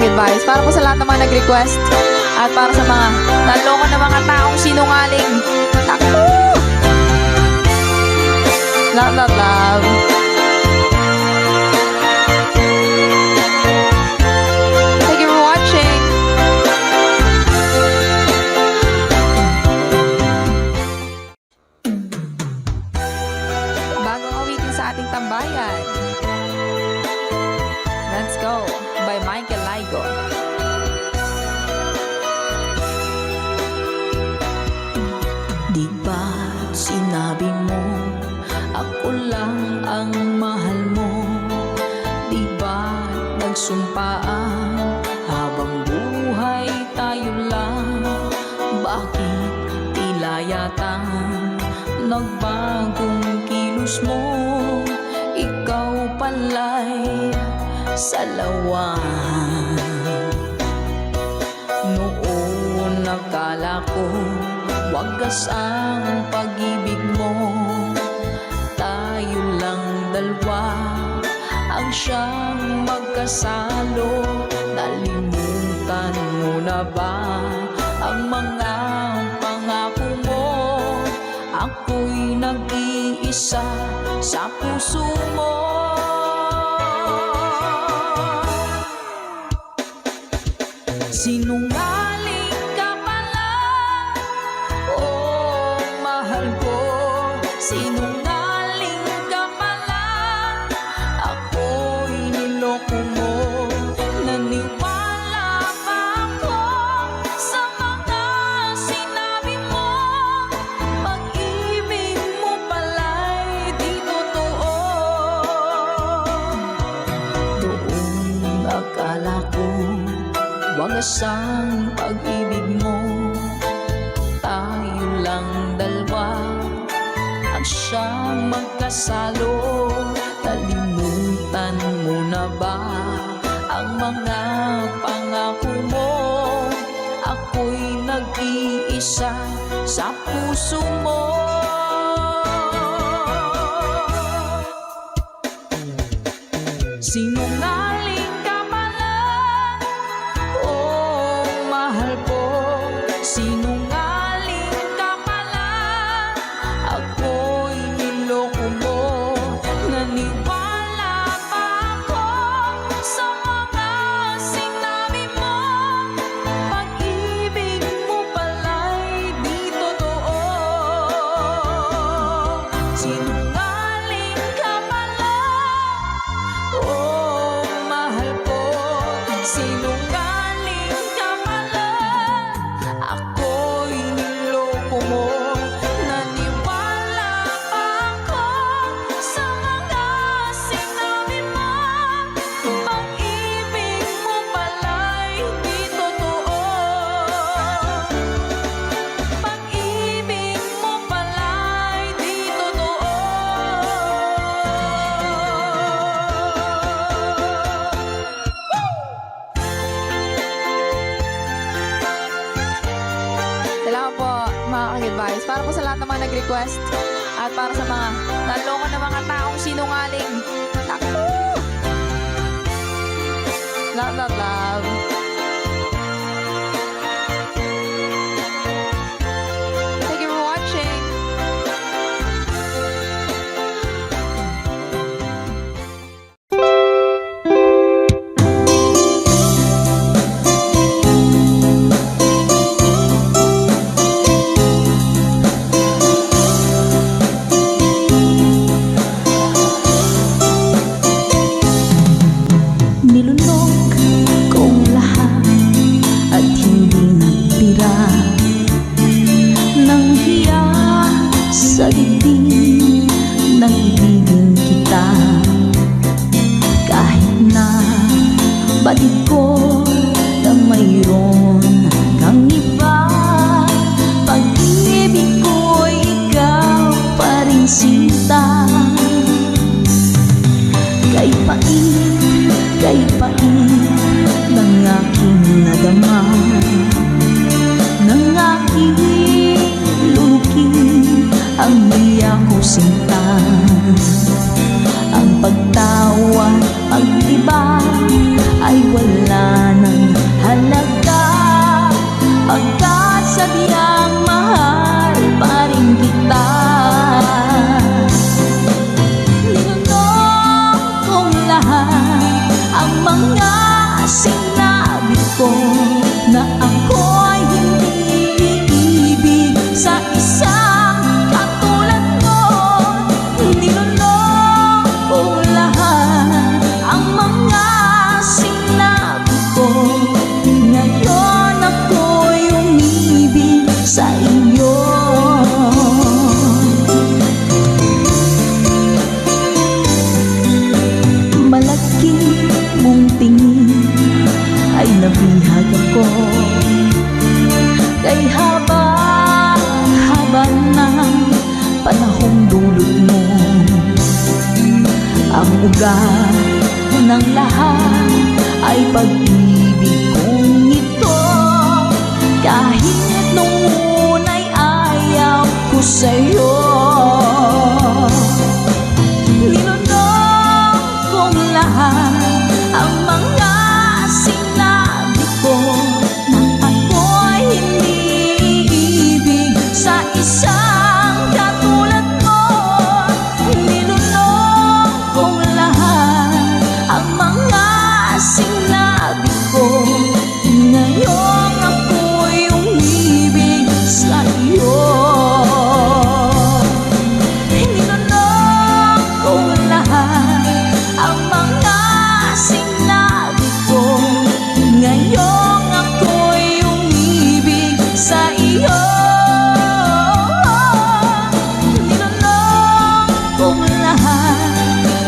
advice para po sa lahat ng mga nag-request at para sa mga naloko na mga taong sinungaling. Takbo! Love, love, love. Thank you for watching. Bagong awitin sa ating tambayan. Let's Go by Michael Laigo. Di ba't sinabi mo ako lang ang mahal mo? Di ba't nagsumpaan habang buhay tayo lang? Bakit tila yata nagbagong kilos mo? Ikaw pala'y salawan. Noon nakala ko wagas ang pag-ibig mo. Tayo lang dalawa ang siyang magkasalo. Nalimutan mo na ba ang mga pangako mo? Ako'y nag-iisa sa puso mo. Sinungaling ka pala, oh mahal ko. Sinungaling ka pala, ako'y niloko mo. Naniwala pa ako sa mga sinabi mo. Pag-ibig mo pala'y di totoo. Doon akala ko wagas ang pag-ibig mo. Tayo lang dalawa ang siyang magkasalo. Nalimutan mo na ba ang mga pangako mo? Ako'y nag-iisa sa puso mo. Sinungaling ka pala, oh mahal ko. Sinungaling ka pala, ako'y niloko mo. Naniwala pa ako sa mga sinabi mo. Pag-ibig mo pala'y di totoo. Sinungaling ka pala, oh mahal ko. Sinungaling ka pala, ako'y niloko mo. Naniwala pa ako sa mga sinabi mo. Pag-ibig mo pala'y di totoo. Pag-ibig mo pala'y di totoo. Salamat po mga kag-advice para po sa lahat ng mga nag-request at para sa mga naloko na mga taong sinungaling. Takbo! Love, love, love. Thank you for watching. Nilunok kong lahat at hindi nagtira ng hiya sa dibdib ng ibigin kita. Kahit na batid ko na mayroon kang iba, pag-ibig ko'y ikaw pa rin sinta. Kay pait ng aking nadama, ng aking lulukin ang biya ko sinta. Ang pagtawa, pagdiba ay wala nang mga sinabi ko na ako'y hindi iibig sa isang katulad mo. Niloloko ko lahat ang mga sinabi ko. Ngayon ako'y umibig sa iyo. Malaki mong tingin ay nabihag ako. Kay haba-haba ng panahong dulot mo. Ang ugat ng lahat ay pag-ibig kong ito. Kahit nung una'y ayaw ko sa'yo. Nilolokong lahat ang mga sinabi ko na ako'y hindi iibig sa isang katulad mo. Nilolokong lahat ang mga sinabi ko. Ngayon ako'y umibig sa iyo. Nilolokong lahat ang mga sinabi ko. Ngayon ako'y umibig sa iyo. Nilolokong lahat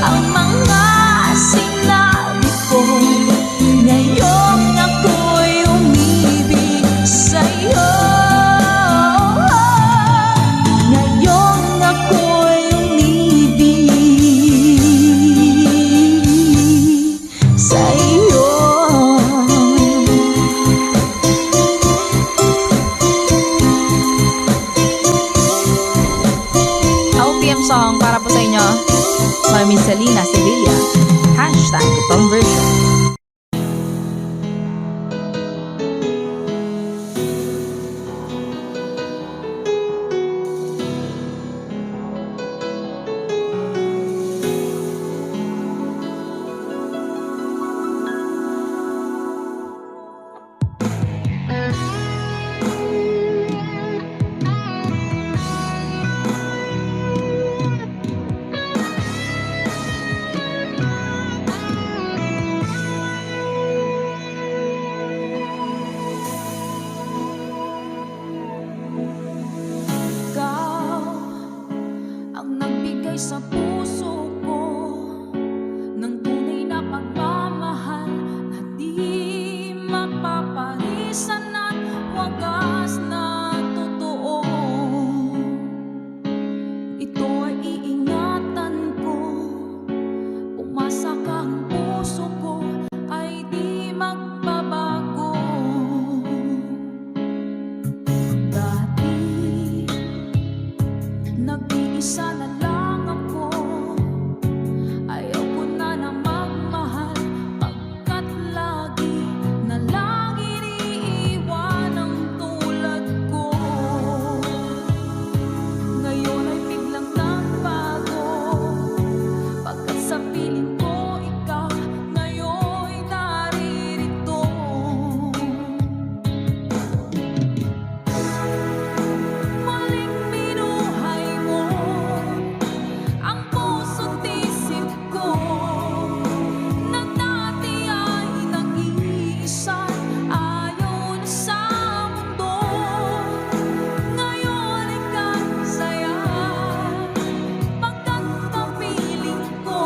ang mga sinabi ko. Ngayon ako'y umibig sa iyo. Ngayon ako'y umibig sa iyo. OPM song para po sa inyo, Mami Selena Sevilla. #conversion. Ikaw ang nagbigay sa puso ko ng tunay na pagmamahal na di mapaparisan at wagas na totoo. Ito ay iingatan ko. Umasa kang puso ko ay di magbabago. Dati nag-iisa na lang ako. Ayaw ko na magmahal pagkat lagi na lang iniiwan ang tulad ko. Ngayon ay biglang nagbago pagkat sa piling ko ikaw ngayon'y naririto. Maling binuhay mo ang puso't isip ko na dati ay nag-iisa, ayaw na sa mundo. Ngayon ika'y saya pagkat kapiling ko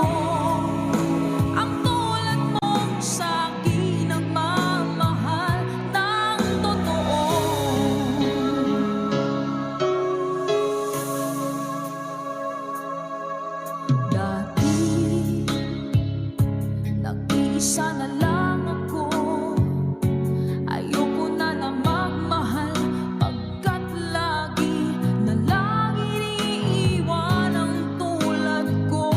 ang tulad mong sa'kin nagmamahal ng totoo. Dati nag-iisa na lang ako. Ayoko na magmahal pagkat lagi na lang iniiwan ang tulad ko.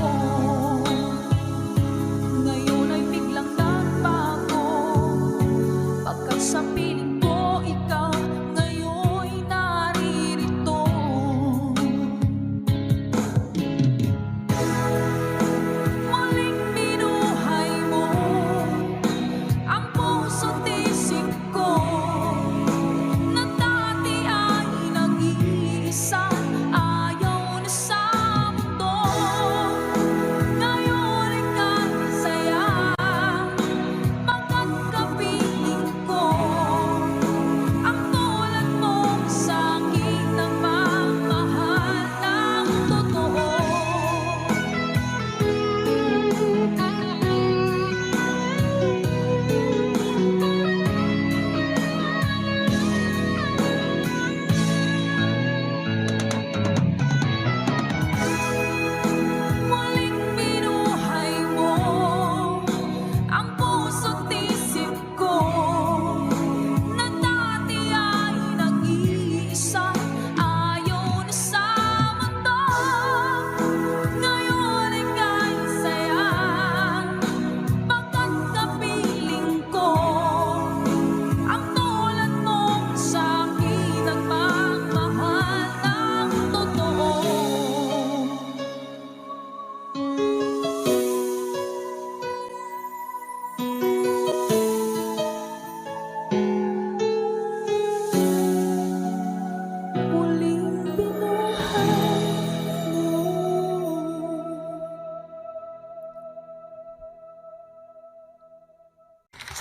Ngayon ay biglang nagbago pagkat sa piling ko ikaw ngayon'y naririto. Maling binuhay mo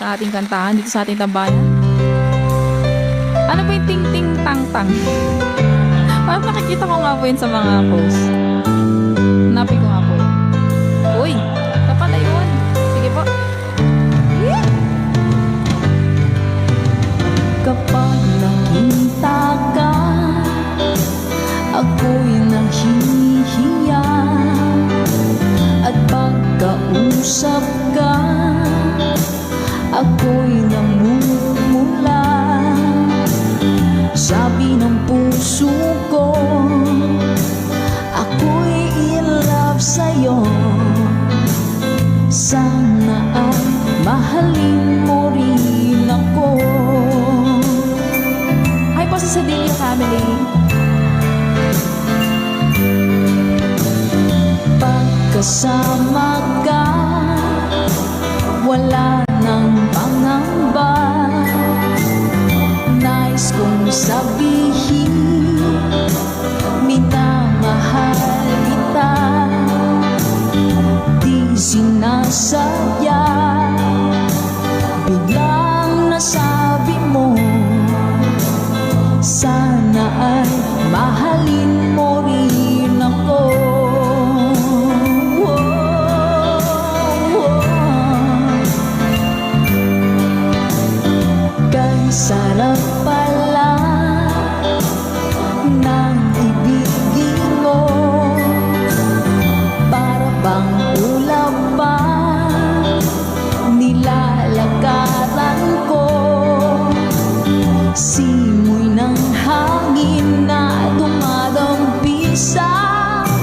sa ating kantahan dito sa ating tambayan. Ano ba yung ting-ting-tang-tang? Parang nakikita ko nga po yun sa mga posts. Hanapin ko nga po yun. Uy, kapala yun. Sige po. Yeah. Kapag nakita ka, ako'y nahihiya. At pagkausap ka, ako'y namumula. Sabi ng puso ko, ako'y in love sa'yo. Sana ay mahalin mo rin ako. Hi po sa Sedilio family. Pagkasama ka, wala nang pangamba. Nais kong sabihin, minamahal kita. Di sinasadya, biglang nasabi mo. Sana ay mahalin mo rin ako. Sarap pala ng ibigin mo, para bang ulap pa nilalakaran ko. Simoy ng hangin na dumadampi sa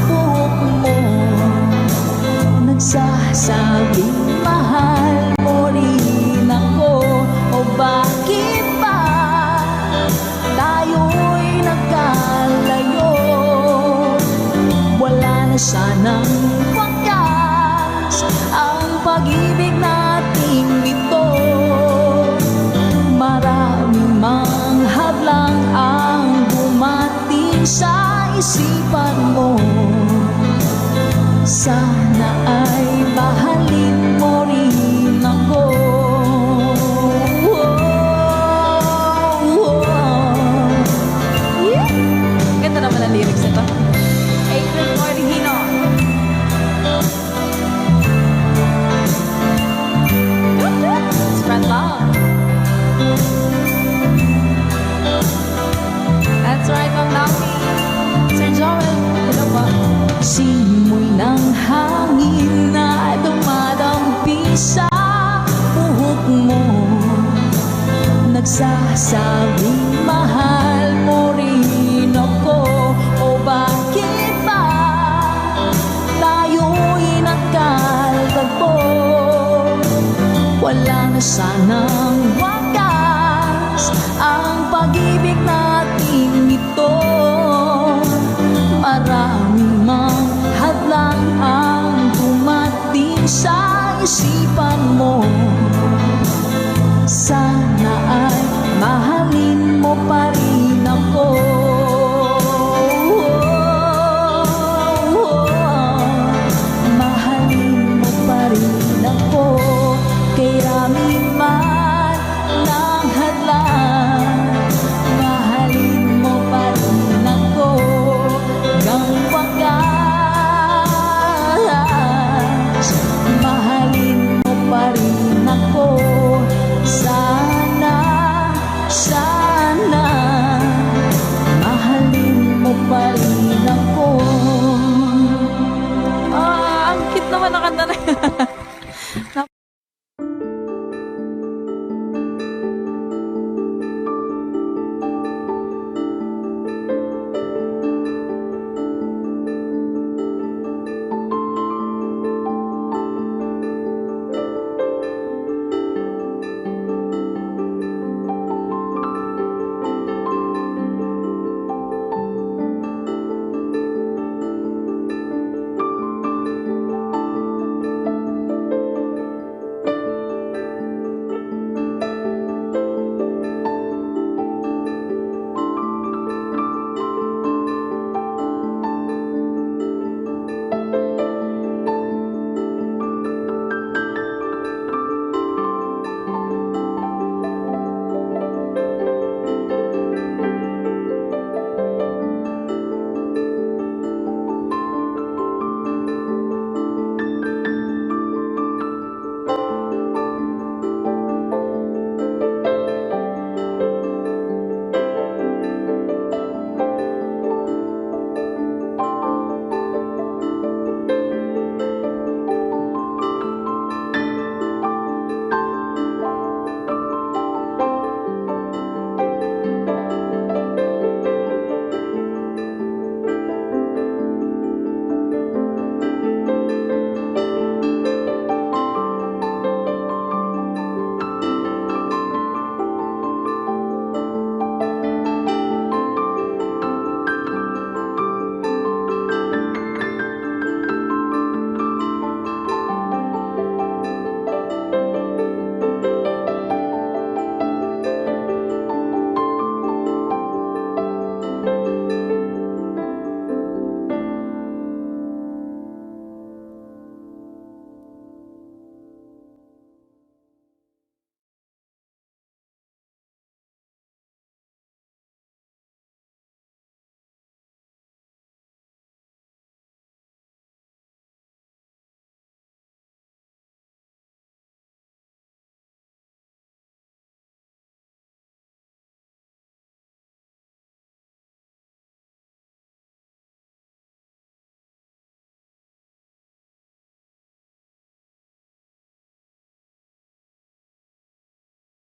buhok mo, nagsasabing mahal mo rin ako. O bakit ba tayo'y nagkalayo? Wala na sanang wakas ang pag-ibig nating ito. Maraming mang hadlang ang dumating sa isipan mo. Sana ay mahalin mo rin ako. Ganda naman ang lyrics nito. Adrian Morihino. Spread love. That's right, Ma'am Naomi. Sir Joel, hello po. Simoy ng hangin na dumadampi sa buhok mo, nagsasabing mahal mo rin ako. O bakit ba tayo'y nagkalagpo? Wala na sanang wakas ang pag-ibig nating ito. Maraming mang hadlang ang dumating sa isipan mo. Sana ay mahalin mo pa rin ako. Mahalin mo pa rin ako. Kay Rami